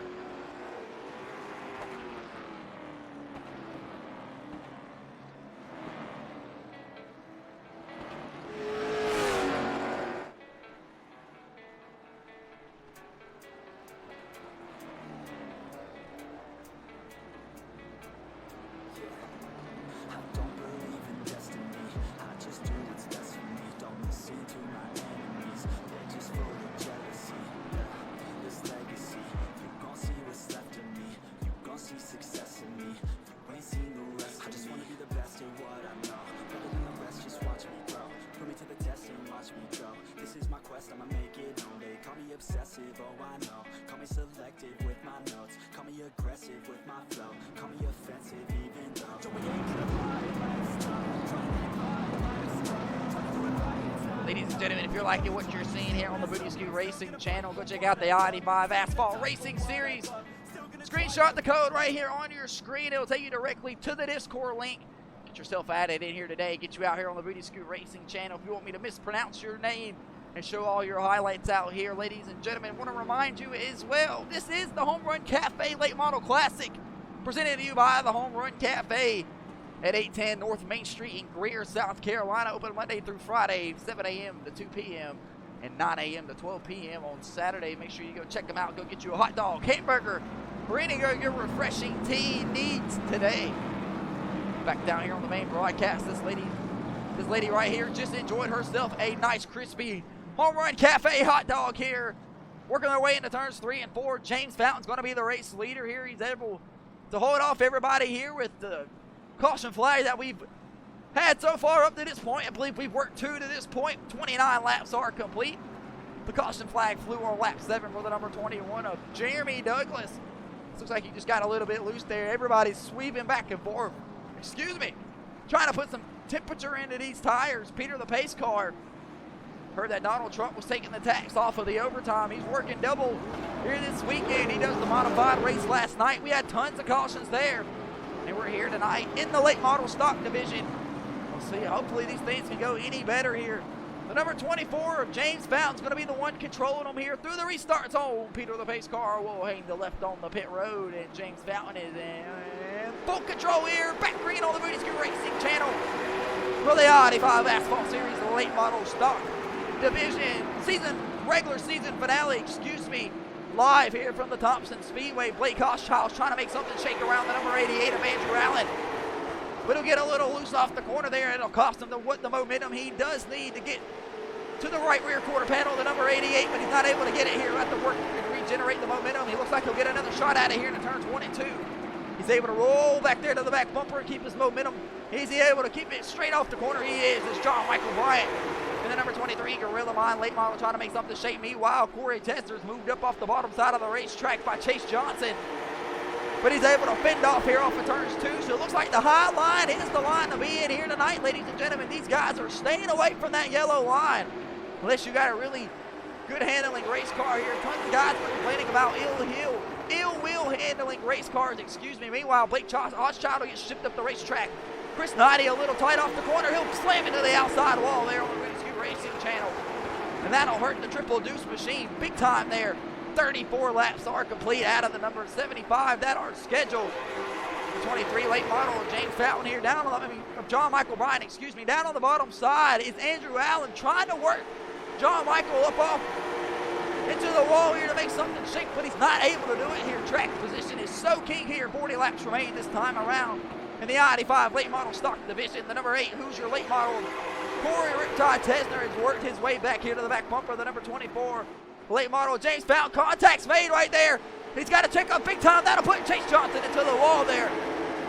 Ladies and gentlemen, if you're liking what you're seeing here on the Booty Scoot Racing channel, go check out the I-85 Asphalt Racing Series. Screenshot the code right here on your screen. It'll take you directly to the Discord link. Get yourself added in here today. Get you out here on the Booty Scoot Racing channel. If you want me to mispronounce your name and show all your highlights out here, ladies and gentlemen, I want to remind you as well, this is the Homerun Cafe Late Model Classic, presented to you by the Homerun Cafe at 810 North Main Street in Greer, South Carolina. Open Monday through Friday, 7 a.m. to 2 p.m. and 9 a.m. to 12 p.m. on Saturday. Make sure you go check them out. Go get you a hot dog, hamburger, or any of your refreshing tea needs today. Back down here on the main broadcast, this lady right here just enjoyed herself a nice crispy Homerun Cafe hot dog here. Working their way into turns 3 and 4. James Fountain's going to be the race leader here. He's able to hold off everybody here with the caution flag that we've had so far up to this point. I believe we've worked 2 to this point. 29 laps are complete. The caution flag flew on lap 7 for the number 21 of Jeremy Douglas. This looks like he just got a little bit loose there. Everybody's sweeping back and forth. Excuse me. Trying to put some temperature into these tires. Peter the pace car. Heard that Donald Trump was taking the tax off of the overtime. He's working double here this weekend. He does the modified race last night. We had tons of cautions there. And we're here tonight in the late model stock division. We'll see. Hopefully these things can go any better here. The number 24 of James Fountain's going to be the one controlling them here through the restarts. Oh, Peter the pace car will hang the left on the pit road. And James Fountain is in full control here. Back green on the Booty Scoot Racing channel for the I-85 Asphalt Series late model stock division regular season finale, live here from the Thompson Speedway. Blake Hochschild's trying to make something shake around the number 88 of Andrew Allen, but he'll get a little loose off the corner there, and it'll cost him the momentum he does need to get to the right rear quarter panel, the number 88, but he's not able to get it here. He'll have to work and regenerate the momentum. He looks like he'll get another shot out of here in the turns 1 and 2. He's able to roll back there to the back bumper and keep his momentum. Is he able to keep it straight off the corner? He is. It's John Michael Bryant. And the number 23, Gorilla Mine, late model, trying to make something shake. Meanwhile, Corey Tester's moved up off the bottom side of the racetrack by Chase Johnson. But he's able to fend off here off of turns 2. So it looks like the high line is the line to be in here tonight, ladies and gentlemen. These guys are staying away from that yellow line. Unless you got a really good handling race car here. Tons of guys were complaining about ill-will handling race cars, Meanwhile, Blake Hochschild will get shipped up the racetrack. Chris Knighty a little tight off the corner. He'll slam into the outside wall there on the Booty Scoot Racing channel. And that'll hurt the triple deuce machine big time there. 34 laps are complete out of the number 75 that are scheduled. The 23 late model of James Fountain here of John Michael Bryan, down on the bottom side is Andrew Allen trying to work John Michael up off into the wall here to make something shake, but he's not able to do it here. Track position is so king here. 40 laps remain this time around. In the I-85 late model stock division, the number 8 Hoosier late model Corey Riptide Tesner has worked his way back here to the back bumper. The number 24 late model James Fountain, contact's made right there. He's got to check up big time. That'll put Chase Johnson into the wall there.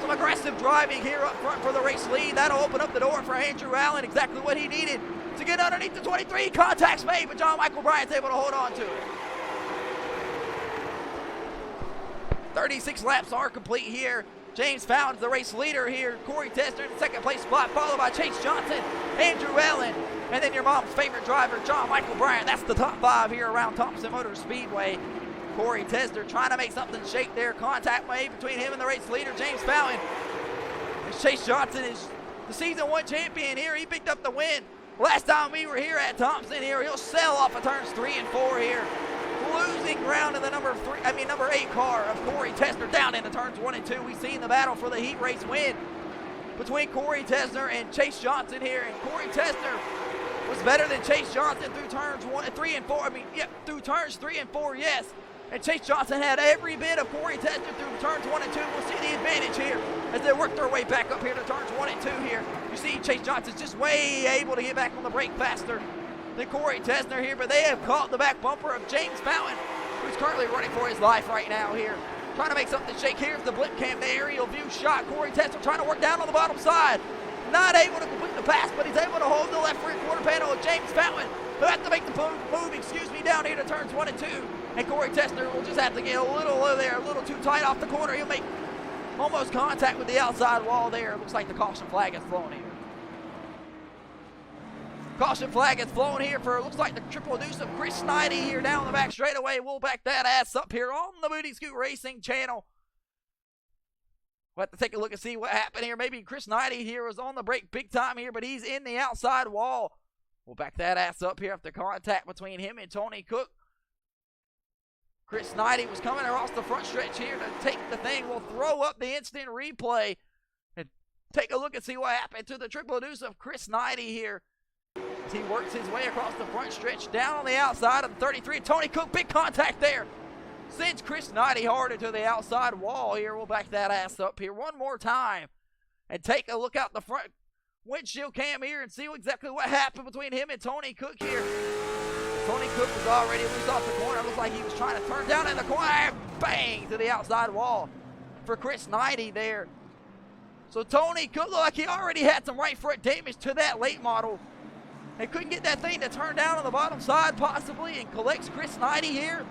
Some aggressive driving here up front for the race lead. That'll open up the door for Andrew Allen, exactly what he needed to get underneath the 23. Contact's made, but John Michael Bryant's able to hold on to it. 36 laps are complete here. James Fountain's the race leader here. Corey Tesner in the second place spot, followed by Chase Johnson, Andrew Allen, and then your mom's favorite driver, John Michael Bryant. That's the top 5 here around Thompson Motor Speedway. Corey Tesner trying to make something shake there. Contact made between him and the race leader, James Fountain. And Chase Johnson is the season 1 champion here. He picked up the win last time we were here at Thompson here. He'll sail off of turns 3 and 4 here. Losing ground in the number 8 car of Corey Tesner down into turns 1 and 2. We've seen the battle for the heat race win between Corey Tesner and Chase Johnson here. And Corey Tesner was better than Chase Johnson through turns 3 and 4. Through turns 3 and 4, yes. And Chase Johnson had every bit of Corey Tesner through turns 1 and 2. We'll see the advantage here as they work their way back up here to turns 1 and 2 here. You see Chase Johnson's just way able to get back on the brake faster than Corey Tesner here, but they have caught the back bumper of James Fountain, who's currently running for his life right now here. Trying to make something shake. Here's the blip cam, the aerial view shot. Corey Tesner trying to work down on the bottom side. Not able to complete the pass, but he's able to hold the left rear quarter panel of James Fountain, who has to make the move, down here to turns 1 and 2. And Corey Tesner will just have to get a little low there, a little too tight off the corner. He'll make almost contact with the outside wall there. Looks like the caution flag has flown here. Caution flag has flown here for, looks like the triple deuce of Chris Snidey here down the back straightaway. We'll back that ass up here on the Booty Scoot Racing channel. We'll have to take a look and see what happened here. Maybe Chris Snidey here was on the brake big time here, but he's in the outside wall. We'll back that ass up here after contact between him and Tony Cook. Chris Snidey was coming across the front stretch here to take the thing. We'll throw up the instant replay and take a look and see what happened to the triple deuce of Chris Snidey here. As he works his way across the front stretch down on the outside of the 33. Tony Cook, big contact there. Sends Chris Snidey harder to the outside wall here. We'll back that ass up here one more time and take a look out the front windshield cam here and see exactly what happened between him and Tony Cook here. Tony Cook was already loose off the corner. It looks like he was trying to turn down in the corner. Bang to the outside wall for Chris Snidey there. So Tony Cook looked like he already had some right front damage to that late model. They couldn't get that thing to turn down on the bottom side possibly and collects Chris Snidey here.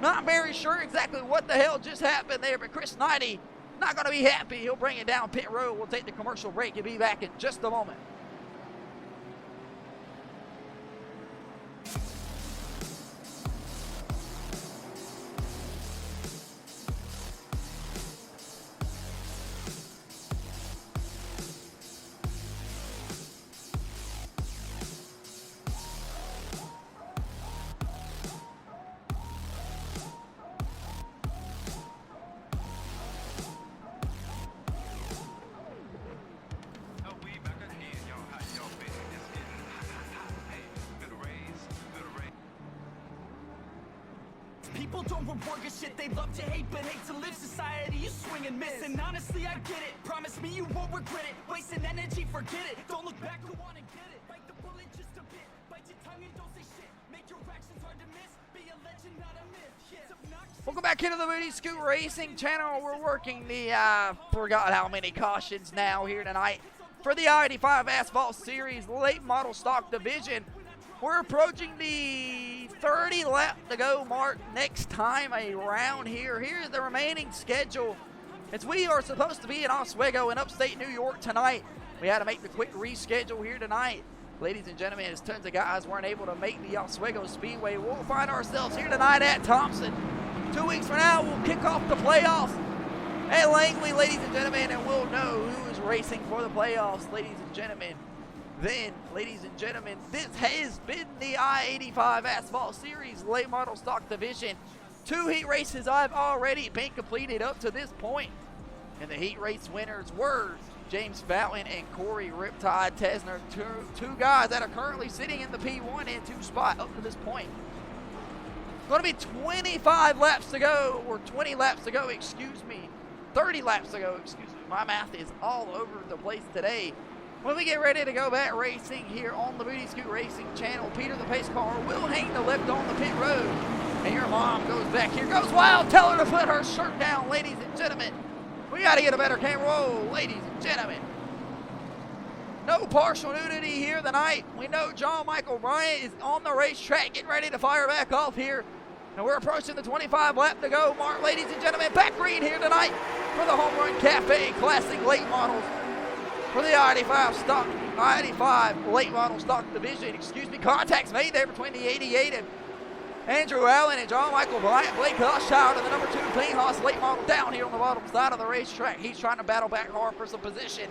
Not very sure exactly what the hell just happened there, but Chris Snidey not going to be happy. He'll bring it down pit road. We'll take the commercial break and be back in just a moment. People don't reward your shit, they love to hate, but hate to live. Society, you swing and miss. And honestly, I get it. Promise me you won't regret it. Wasting energy, forget it. Don't look back, go on and get it. Bite the bullet just a bit. Bite your tongue and don't say shit. Make your actions hard to miss. Be a legend, not a myth. Yeah. Welcome back into the Booty Scoot Racing channel. We're working the, forgot how many cautions now here tonight for the I-85 Asphalt Series late model stock division. We're approaching the 30 lap to go mark next time around here. Here's the remaining schedule. As we are supposed to be in Oswego in upstate New York tonight. We had to make the quick reschedule here tonight. Ladies and gentlemen, as tons of guys weren't able to make the Oswego Speedway, we'll find ourselves here tonight at Thompson. 2 weeks from now, we'll kick off the playoffs at Langley, ladies and gentlemen, and we'll know who is racing for the playoffs, ladies and gentlemen. Then, ladies and gentlemen, this has been the I-85 Asphalt Series late model stock division. 2 heat races have already been completed up to this point. And the heat race winners were James Fountain and Corey Riptide Tesner, two guys that are currently sitting in the P1 and 2 spot up to this point. Going to be 25 laps to go, or 20 laps to go, excuse me. 30 laps to go, excuse me. My math is all over the place today. When we get ready to go back racing here on the Booty Scoot Racing channel, Peter the pace car will hang the left on the pit road. And your mom goes back here, goes wild. Tell her to put her shirt down, ladies and gentlemen. We got to get a better camera. Whoa, ladies and gentlemen. No partial nudity here tonight. We know John Michael Bryant is on the racetrack getting ready to fire back off here And we're approaching the 25 lap to go mark, ladies and gentlemen. Back green here tonight for the Homerun Cafe Classic late models for the I-85 late model stock division. Contacts made there between the 88 and Andrew Allen and John Michael Bryant. Blake Hushchild in the number 2 clean hoss late model down here on the bottom side of the racetrack. He's trying to battle back hard for some position,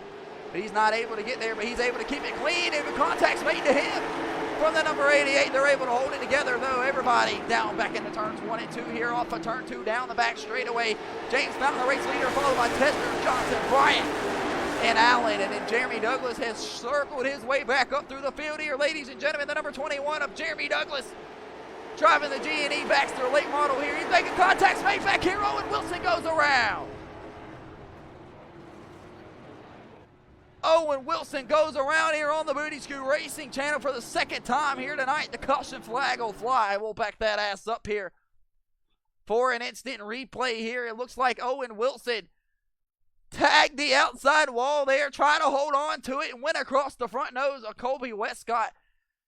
but he's not able to get there, but he's able to keep it clean, and the contacts made to him from the number 88. They're able to hold it together, though. Everybody down back into turns 1 and 2 here off of turn 2 down the back straightaway. James Fountain, the race leader, followed by Tester, Johnson, Bryant, and Allen. And then Jeremy Douglas has circled his way back up through the field here, ladies and gentlemen. The number 21 of Jeremy Douglas driving the G&E Baxter late model here. He's making contacts made back here. Owen Wilson goes around. Owen Wilson goes around here on the Booty Scoot Racing channel for the second time here tonight. The caution flag will fly. We'll back that ass up here for an instant replay here. It looks like Owen Wilson tagged the outside wall there, trying to hold on to it, and went across the front nose of Colby Westcott.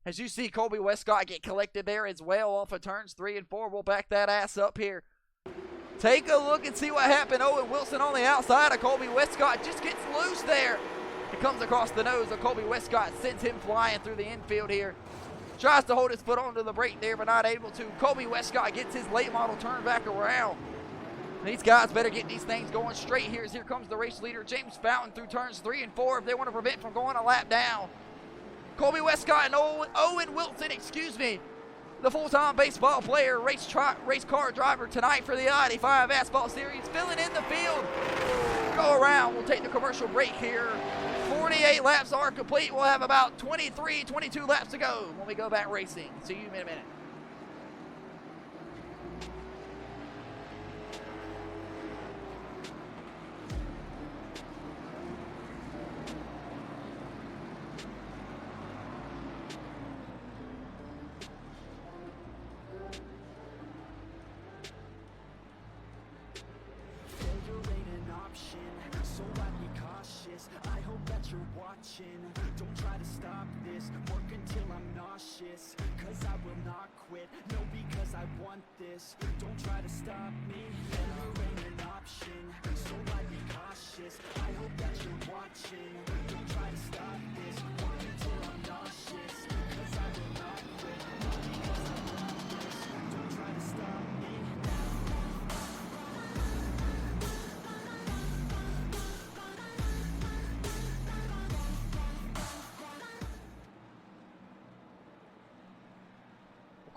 As you see Colby Westcott get collected there as well off of turns 3 and 4. We'll back that ass up here. Take a look and see what happened. Owen Wilson on the outside of Colby Westcott just gets loose there. It comes across the nose of Colby Westcott, sends him flying through the infield here. Tries to hold his foot onto the brake there, but not able to. Colby Westcott gets his late model turn back around. And these guys better get these things going straight here, as here comes the race leader, James Fountain, through turns 3 and 4 if they want to prevent from going a lap down. Colby Westcott and Owen Wilson, the full-time baseball player, race car driver tonight for the I-85 Asphalt Series, filling in the field. Go around. We'll take the commercial break here. 48 laps are complete. We'll have about 23, 22 laps to go when we go back racing. See you in a minute. Don't try to stop this, work until I'm nauseous, cause I will not quit, no, because I want this. Don't try to stop me, failure ain't an option, so I'd be cautious, I hope that you're watching. Don't try to stop this, work until I'm nauseous, cause I will not quit, no, because I want this. Don't try to stop me.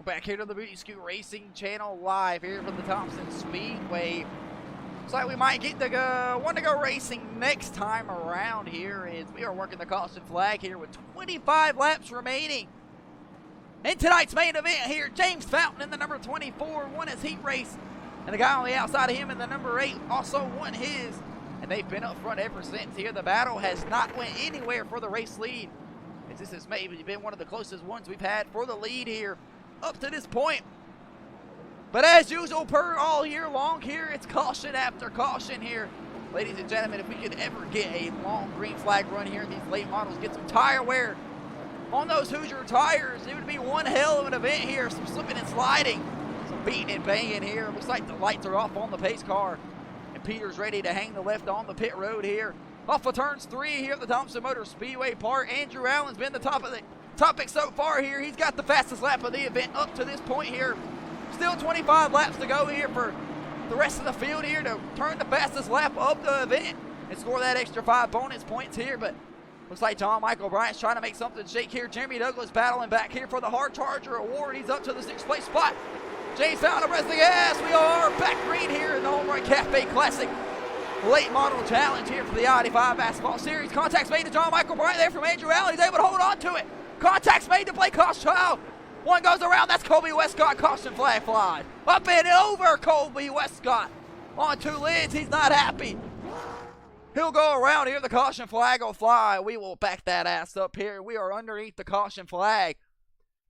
Back here to the Booty Scoot Racing channel live here from the Thompson Speedway. Looks like we might get the one to go racing next time around here, as we are working the caution flag here with 25 laps remaining. In tonight's main event here, James Fountain in the number 24 won his heat race, and the guy on the outside of him in the number 8 also won his, and they've been up front ever since here. The battle has not went anywhere for the race lead, as this has maybe been one of the closest ones we've had for the lead here up to this point. But as usual, per all year long here, it's caution after caution here. Ladies and gentlemen, if we could ever get a long green flag run here in these late models, get some tire wear on those Hoosier tires, it would be one hell of an event here. Some slipping and sliding, some beating and banging here. Looks like the lights are off on the pace car, and Peter's ready to hang the left on the pit road here. Off of turns 3 here at the Thompson Motor Speedway Park. Andrew Allen's been the topic so far here. He's got the fastest lap of the event up to this point here. Still 25 laps to go here for the rest of the field here to turn the fastest lap of the event and score that extra 5 bonus points here. But looks like John Michael Bryant's trying to make something shake here. Jeremy Douglas battling back here for the Hard Charger Award. He's up to the 6th place spot. James Fountain pressing the gas. We are back green here in the Homerun Cafe Classic late model challenge here for the I-85 Asphalt Series. Contacts made to John Michael Bryant there from Andrew Allen. He's able to hold on to it. Contacts made to Blake Hushchild. One goes around. That's Colby Westcott. Caution flag flies. Up and over Colby Westcott. On 2 lids. He's not happy. He'll go around here. The caution flag will fly. We will back that ass up here. We are underneath the caution flag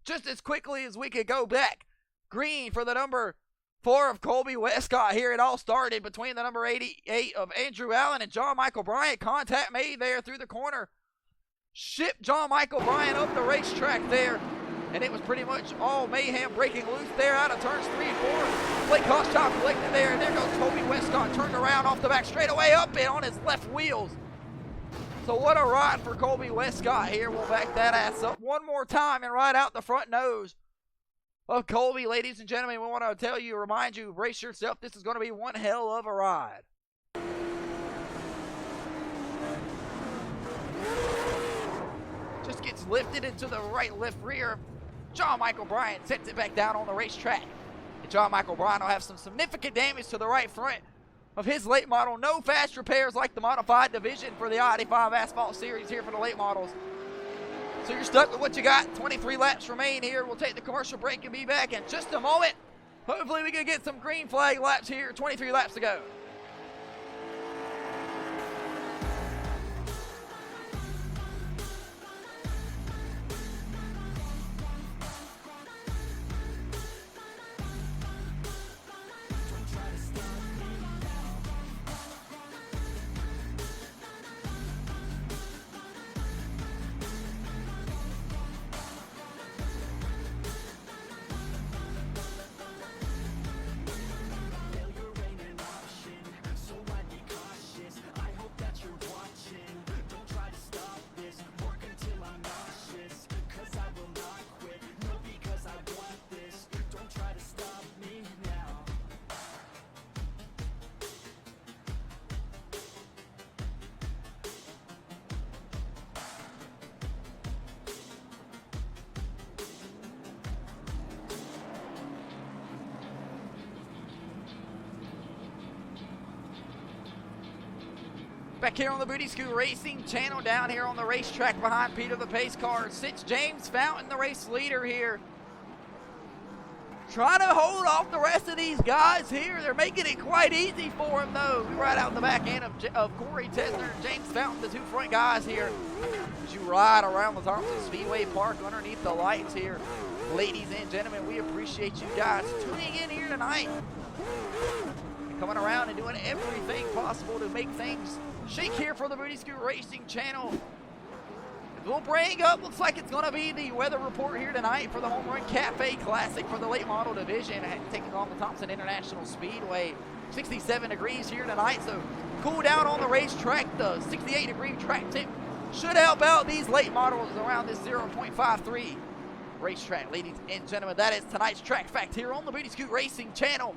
just as quickly as we could go back. Green for the number 4 of Colby Westcott here. It all started between the number 88 of Andrew Allen and John Michael Bryant. Contact made there through the corner. Shipped John Michael Bryant up the racetrack there. And it was pretty much all mayhem breaking loose there out of turns 3 and 4. Blake Hochschild collected there, and there goes Kobe Westcott, turned around off the back straightaway up and on his left wheels. So what a ride for Kobe Westcott here. We'll back that ass up one more time and ride out the front nose of Colby. Ladies and gentlemen, we want to remind you, brace yourself. This is going to be one hell of a ride. Just gets lifted into the right left rear. John Michael Bryant sets it back down on the racetrack. And John Michael Bryant will have some significant damage to the right front of his late model. No fast repairs like the modified division for the I-85 Asphalt Series here for the late models. So you're stuck with what you got. 23 laps remain here. We'll take the commercial break and be back in just a moment. Hopefully we can get some green flag laps here. 23 laps to go. Back here on the Booty Scoot Racing channel, down here on the racetrack behind Peter the Pace Car, sits James Fountain, the race leader here. Trying to hold off the rest of these guys here. They're making it quite easy for him, though. We ride out in the back end of Corey Tesner and James Fountain, the two front guys here, as you ride around the Thompson Speedway Park underneath the lights here. Ladies and gentlemen, we appreciate you guys tuning in here tonight. Coming around and doing everything possible to make things shake here for the Booty Scoot Racing channel. We'll bring up, looks like it's going to be the weather report here tonight for the Homerun Cafe Classic for the late model division, taking on the Thompson International Speedway. 67 degrees here tonight, so cool down on the racetrack. The 68-degree track tip should help out these late models around this 0.53 racetrack. Ladies and gentlemen, that is tonight's track fact here on the Booty Scoot Racing channel.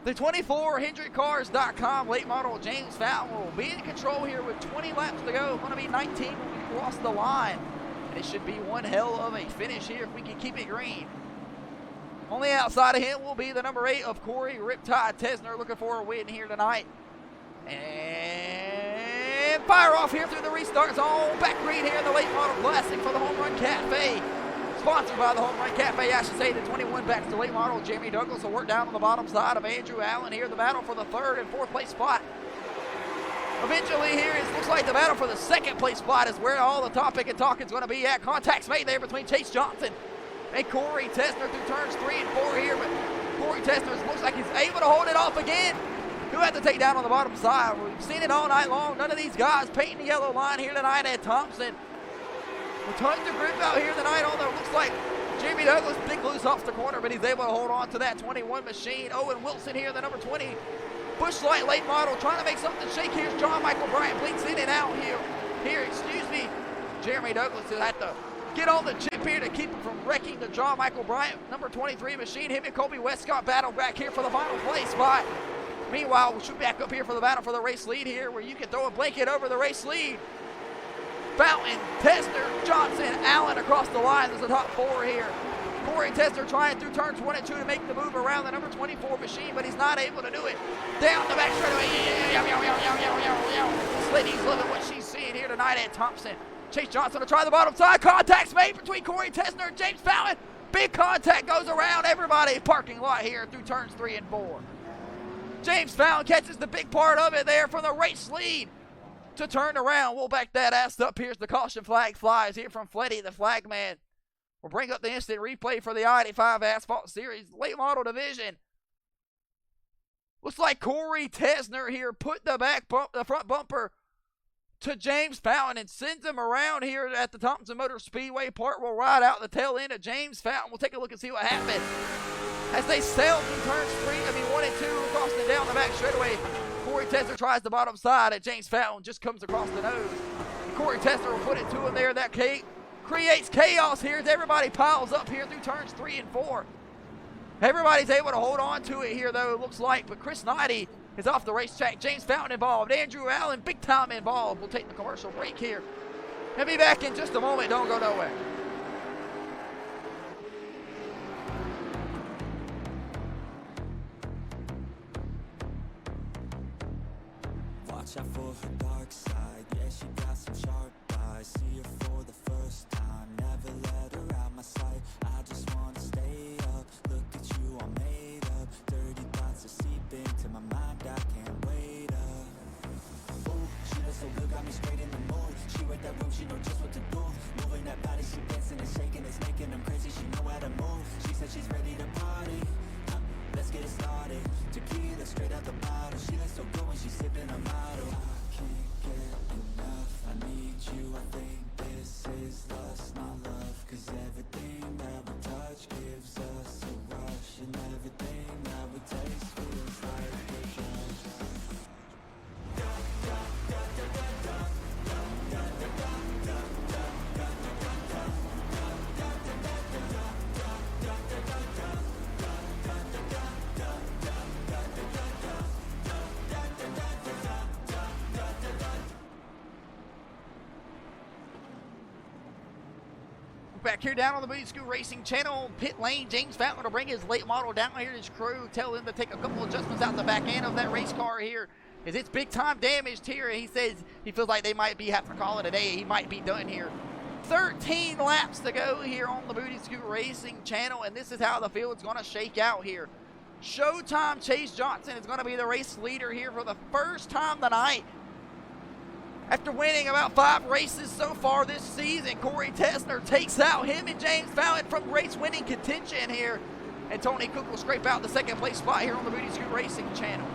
The 24HendrickCars.com late model James Fountain will be in control here with 20 laps to go. Going to be 19 when we cross the line. And it should be one hell of a finish here if we can keep it green. On the outside of him will be the number 8 of Corey Riptide Tesner, looking for a win here tonight. And fire off here through the restart zone. Back green here in the late model classic for the Homerun Cafe. Sponsored by the Homerun Cafe, I should say. The 21 backs to late model Jeremy Douglas will work down on the bottom side of Andrew Allen here. The battle for the 3rd and 4th place spot. Eventually here, it looks like the battle for the 2nd place spot is where all the topic and talk is going to be at. Contacts made there between Chase Johnson and Corey Tesner through turns 3 and 4 here. But Corey Tesner looks like he's able to hold it off again. He'll have to take down on the bottom side. We've seen it all night long. None of these guys painting the yellow line here tonight at Thompson. With tons of grip out here tonight, although it looks like Jamie Douglas big loose off the corner, but he's able to hold on to that 21 machine. Owen Wilson here, the number 20 Busch Light late model, trying to make something shake. Here's John Michael Bryant, bleeds in and out here, excuse me. Jeremy Douglas will have to get on the chip here to keep him from wrecking the John Michael Bryant number 23 machine. Him and Kobe Westcott battle back here for the final place spot. Meanwhile, we'll shoot back up here for the battle for the race lead here, where you can throw a blanket over the race lead. Fountain, Tesner, Johnson, Allen across the line. There's the top 4 here. Corey Tesner trying through turns 1 and 2 to make the move around the number 24 machine, but he's not able to do it. Down the back straightaway. This lady's loving what she's seeing here tonight at Thompson. Chase Johnson to try the bottom side. Contacts made between Corey Tesner and James Fountain. Big contact goes around everybody. Parking lot here through turns 3 and 4. James Fountain catches the big part of it there from the race lead to turn around. We'll back that ass up. Here's the caution flag flies here from Fletty, the flag man. We'll bring up the instant replay for the I-85 Asphalt Series late model division. Looks like Corey Tesner here put the front bumper to James Fountain and sends him around here at the Thompson Motor Speedway. Part will ride out the tail end of James Fountain. We'll take a look and see what happened as they sail through turns 1 and 2, crossing down the back straightaway. Corey Tesler tries the bottom side, and James Fountain just comes across the nose. Corey Tesler will put it to him there. That creates chaos here as everybody piles up here through turns 3 and 4. Everybody's able to hold on to it here, though, it looks like. But Chris Knighty is off the racetrack. James Fountain involved. Andrew Allen, big time involved. We'll take the commercial break here. He'll be back in just a moment. Don't go nowhere. Watch out for her dark side. Yeah, she got some sharp eyes. See her for the first time. Never let her out my sight. I just wanna stay up. Look at you all made up. Dirty thoughts are seeping into my mind. I can't wait up. Ooh, she looks so good, got me straight in the mood. She read that room, she know just what to do. Moving that body, she dancing and shaking. It's making them crazy, she know how to move. She said she's ready to party. Let's get it started. Tequila straight out the bottle. She looks so good when she's sipping a model. I can't get enough. I need you. I think this is lust, not love. Cause everything that we touch gives us a rush. And everything that we taste feels like a drug. Back here down on the Booty Scoot Racing channel, pit lane. James Fountain will bring his late model down here to his crew, tell them to take a couple adjustments out the back end of that race car here, as it's big time damaged here. He says he feels like they might be having to call it a day. He might be done here. 13 laps to go here on the Booty Scoot Racing channel, and this is how the field's going to shake out here. Showtime Chase Johnson is going to be the race leader here for the first time tonight. After winning about 5 races so far this season, Corey Tesler takes out him and James Fountain from race-winning contention here. And Tony Cook will scrape out the second place spot here on the Booty Scoot Racing channel.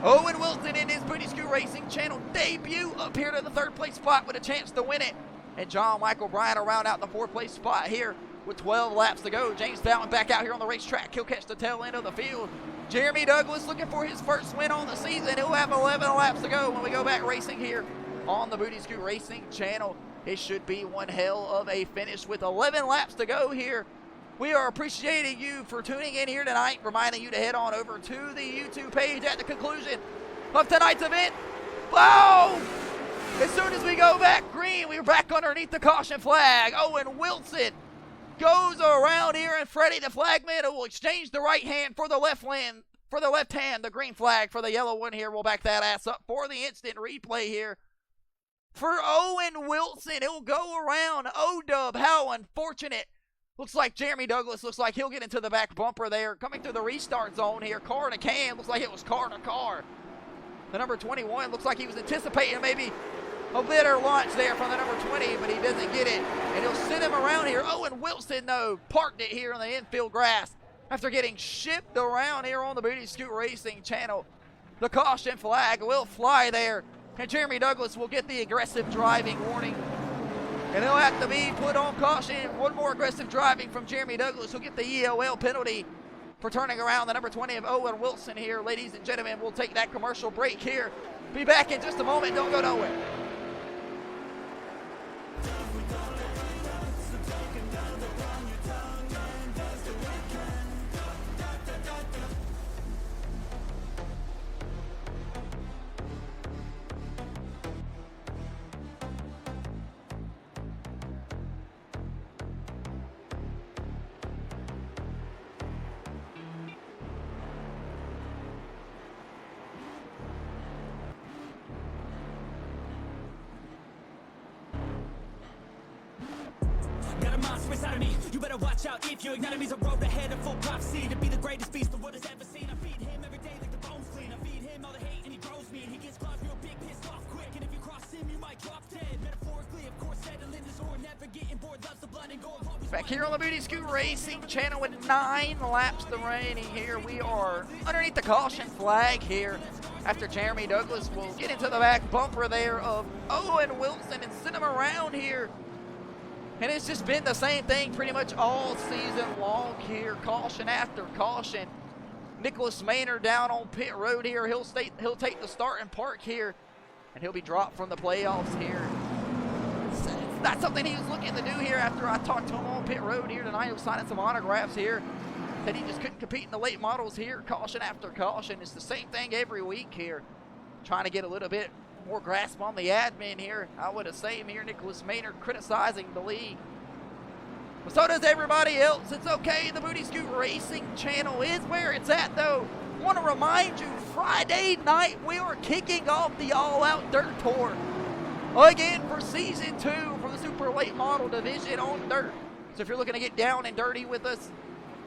Owen Wilson in his Booty Scoot Racing channel debut up here to the 3rd place spot with a chance to win it. And John Michael Bryan will round out the 4th place spot here with 12 laps to go. James Fountain back out here on the racetrack. He'll catch the tail end of the field. Jeremy Douglas looking for his first win on the season. He'll have 11 laps to go when we go back racing here on the Booty Scoot Racing channel. It should be one hell of a finish with 11 laps to go here. We are appreciating you for tuning in here tonight, reminding you to head on over to the YouTube page at the conclusion of tonight's event. Wow! As soon as we go back green, we're back underneath the caution flag. Owen Wilson goes around here, and Freddie the flagman will exchange the right hand for the left hand. For the left hand, the green flag for the yellow one here. We'll back that ass up for the instant replay here. For Owen Wilson, he'll go around. O-Dub, how unfortunate. Looks like Jeremy Douglas, looks like he'll get into the back bumper there. Coming through the restart zone here, car to can. Looks like it was car to car. The number 21 looks like he was anticipating maybe a better launch there from the number 20, but he doesn't get it. And he'll send him around here. Owen Wilson, though, parked it here on the infield grass after getting shipped around here on the Booty Scoot Racing channel. The caution flag will fly there. And Jeremy Douglas will get the aggressive driving warning. And he'll have to be put on caution. One more aggressive driving from Jeremy Douglas. He'll get the EOL penalty for turning around the number 20 of Owen Wilson here. Ladies and gentlemen, we'll take that commercial break here. Be back in just a moment. Don't go nowhere. Got a monster inside of me. You better watch out if you ignite me. A road ahead of full prophecy to be the greatest beast the world has ever seen. I feed him every day like the bones clean. I feed him all the hate and he grows me. And he gets claws real big, pissed off quick. And if you cross him, you might drop dead. Metaphorically, of course, settling the sword, never getting bored. Loves the blood and gore. back here on the Booty Scoot Racing channel with 9 laps remaining here. We are underneath the caution flag here after Jeremy Douglas will get into the back bumper there of Owen Wilson and send him around here. And it's just been the same thing pretty much all season long here, caution after caution. Nicholas Maynard down on pit road here. He'll take the start and park here, and he'll be dropped from the playoffs here. That's something he was looking to do here after I talked to him on pit road here tonight. He was signing some autographs here. Said he just couldn't compete in the late models here, caution after caution. It's the same thing every week here. Trying to get a little bit more grasp on the admin here. I would have same here, Nicholas Maynard criticizing the league. But so does everybody else. It's okay, the Booty Scoot Racing channel is where it's at though. Want to remind you, Friday night we are kicking off the All Out Dirt Tour. Again for season 2 for the super late model division on dirt. So if you're looking to get down and dirty with us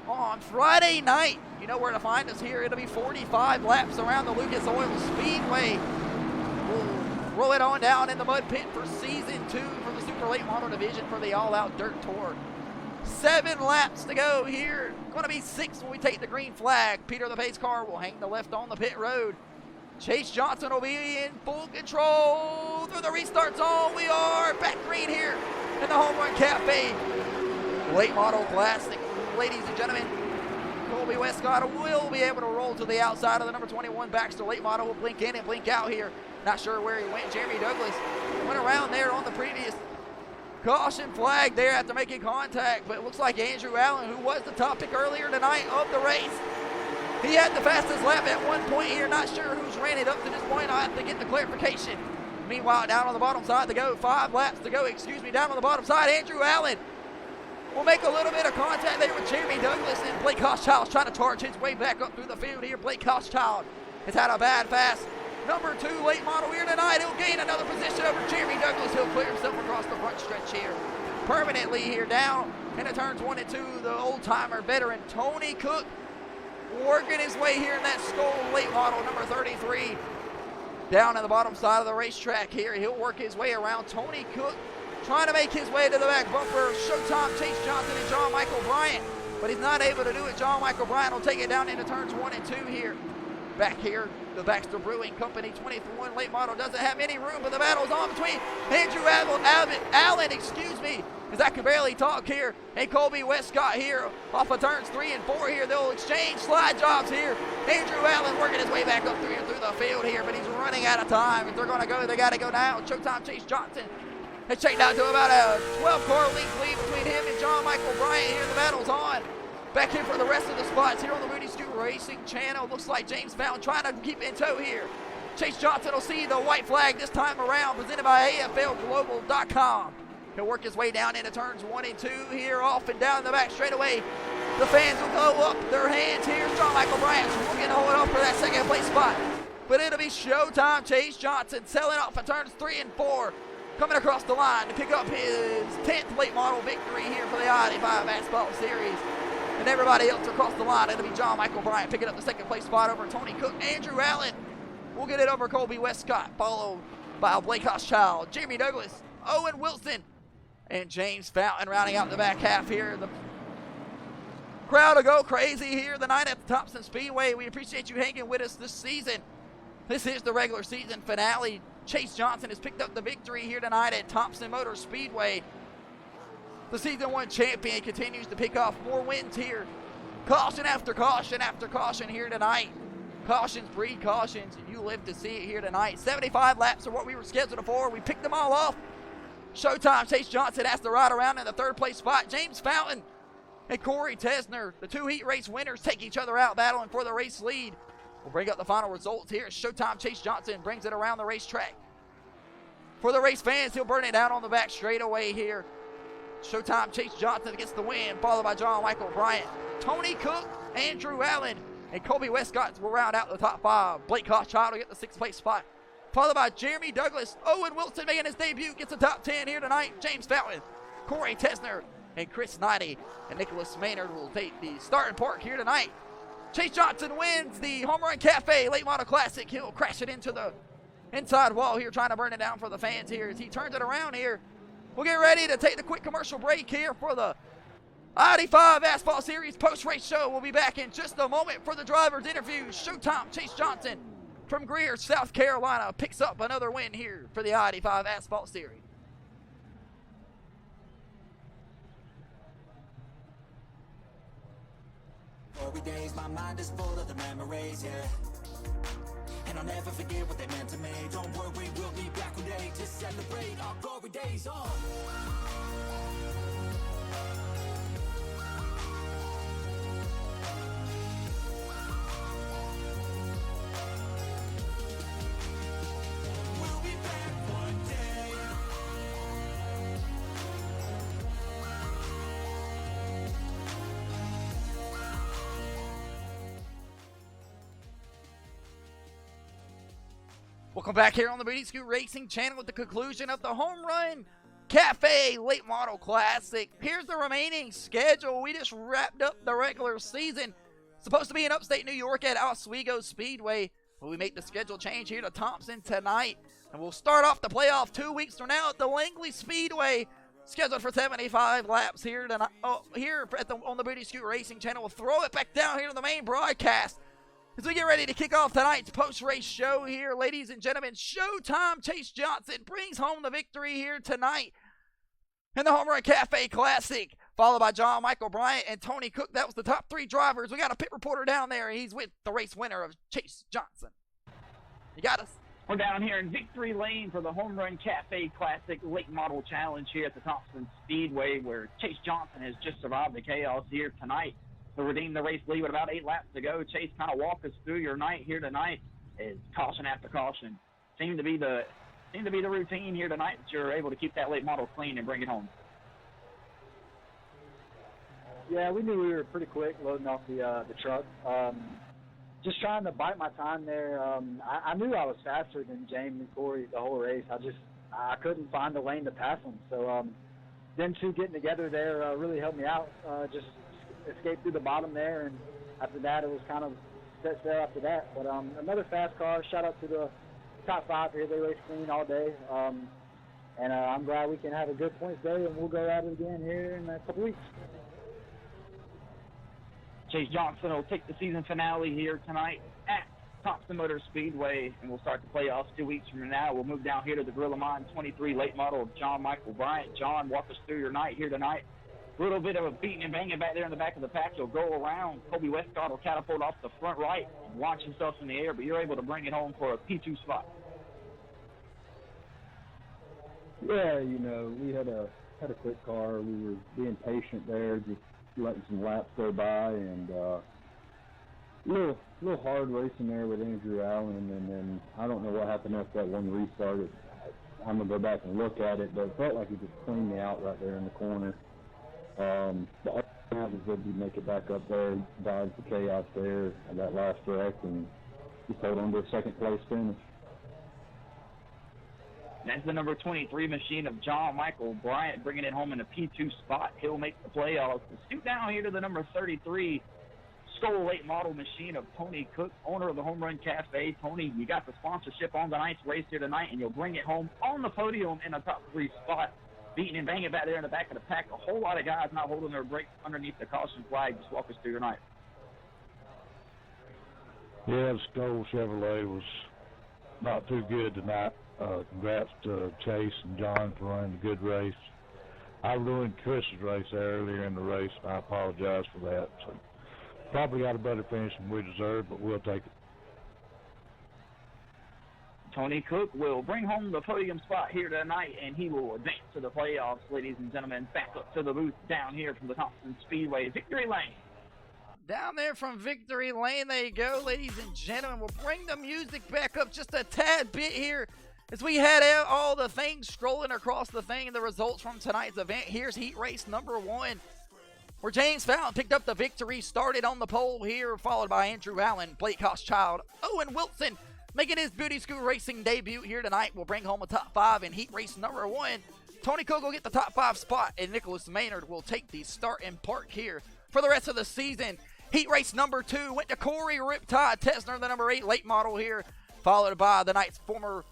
on Friday night, you know where to find us here. It'll be 45 laps around the Lucas Oil Speedway. We'll roll it on down in the mud pit for season 2 for the super late model division for the All Out Dirt Tour. 7 laps to go here. Going to be 6 when we take the green flag. Peter the pace car will hang the left on the pit road. Chase Johnson will be in full control through the restart zone. We are back green here in the Homerun Cafe Late Model Classic. Ladies and gentlemen, Colby Westcott will be able to roll to the outside of the number 21 Baxter Late Model. Will blink in and blink out here. Not sure where he went. Jeremy Douglas went around there on the previous caution flag there after making contact, but it looks like Andrew Allen, who was the top pick earlier tonight of the race, he had the fastest lap at one point here. Not sure who's ran it up to this point. I have to get the clarification. Meanwhile, down on the bottom side to go. 5 laps to go, down on the bottom side. Andrew Allen will make a little bit of contact there with Jeremy Douglas, and Blake Hochschild trying to charge his way back up through the field here. Blake Hochschild has had a bad fast number 2 late model here tonight. He'll gain another position over Jeremy Douglas. He'll clear himself across the front stretch here permanently here down into turns 1 and 2. The old-timer veteran Tony Cook working his way here in that Skull late model number 33 down in the bottom side of the racetrack here. He'll work his way around Tony Cook, trying to make his way to the back bumper. Showtime, Chase Johnson and John Michael Bryant, but he's not able to do it. John Michael Bryant will take it down into turns 1 and 2 here. Back here, the Baxter Brewing Company 21 late model doesn't have any room, but the battle's on between Andrew Allen, because I can barely talk here, and Colby Westcott here off of turns 3 and 4 here. They'll exchange slide jobs here. Andrew Allen working his way back up through the field here, but he's running out of time. If they're going to go, they got to go now. Showtime, Chase Johnson has checked out to about a 12-car length lead between him and John Michael Bryant here. The battle's on. Back here for the rest of the spots here on the Booty Scoot Racing channel. Looks like James Fountain trying to keep in tow here. Chase Johnson will see the white flag this time around, presented by AFLglobal.com. He'll work his way down into turns 1 and 2 here, off and down the back straightaway. The fans will go up their hands here. John Michael Bryant's looking to hold on for that second place spot. But it'll be showtime. Chase Johnson selling off for turns 3 and 4. Coming across the line to pick up his 10th late model victory here for the I-85 Asphalt Series. And everybody else across the line, it'll be John Michael Bryant picking up the second place spot over Tony Cook. Andrew Allen will get it over Colby Westcott, followed by Blake Hochschild, Jeremy Douglas, Owen Wilson, and James Fountain rounding out the back half here. The crowd will go crazy here tonight at the Thompson Speedway. We appreciate you hanging with us this season. This is the regular season finale. Chase Johnson has picked up the victory here tonight at Thompson Motor Speedway. The season 1 champion continues to pick off more wins here. Caution after caution after caution here tonight. Cautions breed cautions, and you live to see it here tonight. 75 laps are what we were scheduled for. We picked them all off. Showtime, Chase Johnson has to ride around in the 3rd place spot. James Fountain and Corey Tesner, the 2 heat race winners, take each other out battling for the race lead. We'll bring up the final results here. Showtime, Chase Johnson brings it around the racetrack. For the race fans, he'll burn it down on the back straightaway here. Showtime, Chase Johnson gets the win, followed by John Michael Bryant. Tony Cook, Andrew Allen, and Colby Westcott will round out the top 5. Blake Hochschild will get the 6th place spot, followed by Jeremy Douglas. Owen Wilson making his debut, gets the top 10 here tonight. James Fountain, Corey Tesner, and Chris Knighty, and Nicholas Maynard will take the starting park here tonight. Chase Johnson wins the Homerun Cafe Late Model Classic. He'll crash it into the inside wall here, trying to burn it down for the fans here as he turns it around here. We'll get ready to take the quick commercial break here for the I-85 Asphalt Series post-race show will be back in just a moment for the driver's interview. Showtime Chase Johnson from Greer, South Carolina picks up another win here for the I-85 Asphalt Series. Every day my mind is full of the memories, yeah. And I'll never forget what they meant to me. Don't worry, we'll be back one day to celebrate our glory days. We'll be back one day. Welcome back here on the Booty Scoot Racing channel with the conclusion of the Homerun Cafe Late Model Classic. Here's the remaining schedule. We just wrapped up the regular season. Supposed to be in upstate New York at Oswego Speedway, but we make the schedule change here to Thompson tonight. And we'll start off the playoff 2 weeks from now at the Langley Speedway, scheduled for 75 laps here tonight. On the Booty Scoot Racing channel. We'll throw it back down here to the main broadcast as we get ready to kick off tonight's post-race show here, ladies and gentlemen. Showtime Chase Johnson brings home the victory here tonight in the Homerun Cafe Classic, followed by John Michael Bryant and Tony Cook. That was the top three drivers. We got a pit reporter down there. He's with the race winner of Chase Johnson. You got us? We're down here in Victory Lane for the Homerun Cafe Classic Late Model Challenge here at the Thompson Speedway, where Chase Johnson has just survived the chaos here tonight to redeem the race lead with about 8 laps to go. Chase, kind of walk us through your night here tonight is caution after caution. Seemed to be the routine here tonight that you're able to keep that late model clean and bring it home. Yeah, we knew we were pretty quick loading off the truck. Just trying to bite my time there. I knew I was faster than James and Corey the whole race. I couldn't find the lane to pass them. So them two getting together there really helped me out. Just escaped through the bottom there, and after that it was kind of set sail after that. But another fast car. Shout out to the top 5 here. They race clean all day, and I'm glad we can have a good points day, and we'll go at it again here in a couple weeks. Chase Johnson will take the season finale here tonight at Thompson Motor Speedway, and we'll start the playoffs 2 weeks from now. We'll move down here to the Gorilla Mine 23 late model of John Michael Bryant. John, walk us through your night here tonight. A little bit of a beating and banging back there in the back of the pack. You'll go around. Kobe Westcott will catapult off the front right and launch himself in the air, but you're able to bring it home for a P2 spot. Yeah, you know, we had a quick car. We were being patient there, just letting some laps go by, and a little hard racing there with Andrew Allen, and then I don't know what happened after that one restarted. I'm gonna go back and look at it, but it felt like he just cleaned me out right there in the corner. The other half is that we make it back up there, dodge the chaos there and that last wreck, and just hold on to a second place finish. That's the number 23 machine of John Michael Bryant, bringing it home in a P2 spot. He'll make the playoffs. Let's scoot down here to the number 33 Skull late model machine of Tony Cook, owner of the Homerun Cafe. Tony, you got the sponsorship on tonight's race here tonight, and you'll bring it home on the podium in a top 3 spot. Beating and banging back there in the back of the pack. A whole lot of guys not holding their brakes underneath the caution flag. Just walk us through your night. Yeah, the Skull Chevrolet was not too good tonight. Congrats to Chase and John for running a good race. I ruined Chris's race earlier in the race, and I apologize for that. So probably got a better finish than we deserved, but we'll take it. Tony Cook will bring home the podium spot here tonight, and he will advance to the playoffs, ladies and gentlemen. Back up to the booth down here from the Thompson Speedway, Victory Lane. Down there from Victory Lane, there you go, ladies and gentlemen. We'll bring the music back up just a tad bit here as we head out all the things strolling across the thing and the results from tonight's event. Here's heat race number 1, where James Fountain picked up the victory, started on the pole here, followed by Andrew Allen, Blake Hochschild, Owen Wilson, making his Booty Scoot Racing debut here tonight. Will bring home a top 5 in heat race number 1. Tony Cook will get the top 5 spot, and Nicholas Maynard will take the start and park here for the rest of the season. Heat race number 2 went to Corey Riptide Tesner, the number 8 late model here, followed by the night's former,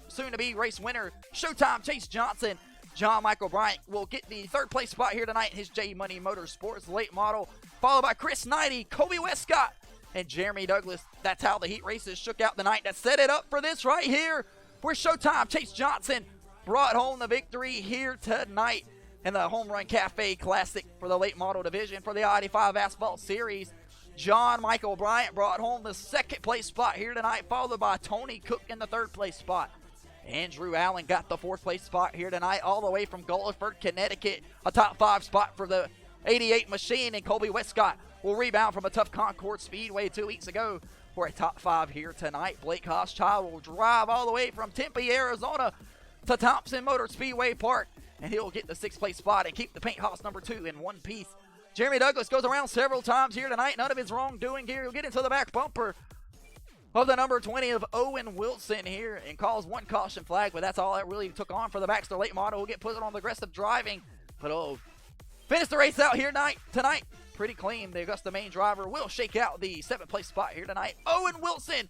soon-to-be race winner, Showtime Chase Johnson. John Michael Bryant will get the third place spot here tonight in his J Money Motorsports late model, followed by Chris Knighty, Kobe Westcott, and Jeremy Douglas. That's how the heat races shook out tonight. That set it up for this right here, where Showtime Chase Johnson brought home the victory here tonight in the Home Run Cafe Classic for the late model division for the I-85 Asphalt Series. John Michael Bryant brought home the second place spot here tonight, followed by Tony Cook in the third place spot. Andrew Allen got the fourth place spot here tonight, all the way from Gulliford, Connecticut. A top 5 spot for the 88 machine, and Colby Westcott will rebound from a tough Concord Speedway 2 weeks ago for a top 5 here tonight. Blake Hochschild will drive all the way from Tempe, Arizona to Thompson Motor Speedway Park, and he'll get the 6th place spot and keep the paint house number 2 in one piece. Jeremy Douglas goes around several times here tonight. None of his wrongdoing here. He'll get into the back bumper of the number 20 of Owen Wilson here and calls one caution flag, but that's all that really took on for the Baxter late model. Will get put on the aggressive driving, but finish the race out here tonight pretty clean. The Augusta main driver will shake out the 7th place spot here tonight. Owen Wilson,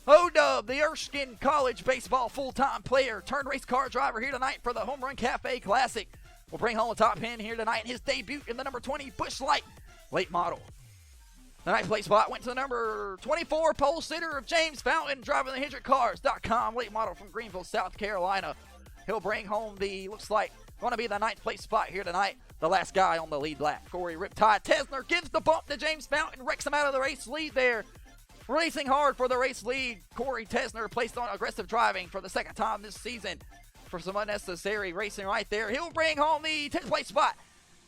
O-Dub, the Erskine College baseball full-time player turned race car driver here tonight for the Home Run Cafe Classic, will bring home a top 10 here tonight in his debut in the number 20 Busch Light late model. The 9th place spot went to the number 24 pole sitter of James Fountain, driving the HendrickCars.com late model from Greenville, South Carolina. He'll bring home looks like, going to be the 9th place spot here tonight. The last guy on the lead lap, Corey Riptide Tesner, gives the bump to James Fountain, wrecks him out of the race lead there. Racing hard for the race lead, Corey Tesner placed on aggressive driving for the second time this season for some unnecessary racing right there. He'll bring home the 10th place spot.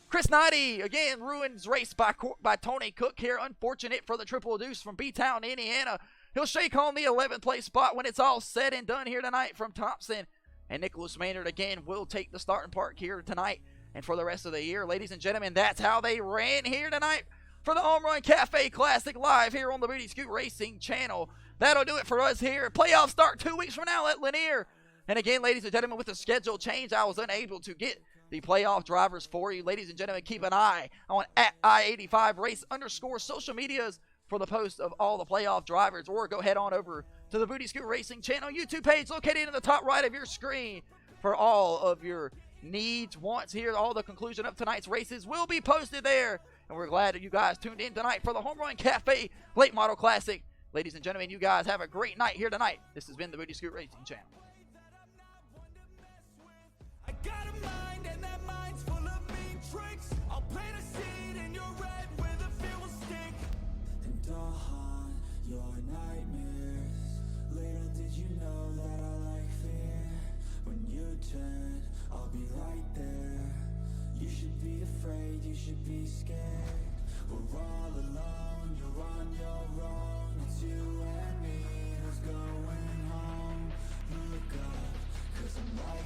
Chris Knighty, again, ruins race by Tony Cook here. Unfortunate for the Triple Deuce from B-Town, Indiana. He'll shake home the 11th place spot when it's all said and done here tonight from Thompson. And Nicholas Maynard, again, will take the starting park here tonight and for the rest of the year. Ladies and gentlemen, that's how they ran here tonight for the Home Run Cafe Classic live here on the Booty Scoot Racing channel. That'll do it for us here. Playoffs start 2 weeks from now at Lanier. And again, ladies and gentlemen, with the schedule change, I was unable to get the playoff drivers for you. Ladies and gentlemen, keep an eye on at I-85 race _ social medias for the post of all the playoff drivers, or go head on over to the Booty Scoot Racing channel YouTube page located in the top right of your screen for all of your needs, wants here. All the conclusion of tonight's races will be posted there. And we're glad that you guys tuned in tonight for the Home Run Cafe Late Model Classic. Ladies and gentlemen, you guys have a great night here tonight. This has been the Booty Scoot Racing channel. I got a mind, and that mind's full of mean tricks. I'll plant a seed in your red where the fear will stick. And I'll haunt your nightmares. Little did you know that I like fear. When you turn, I'll be right there. You should be afraid, you should be scared. We're all alone, you're on your own. It's you and me, who's going home? Look up, 'cause I'm right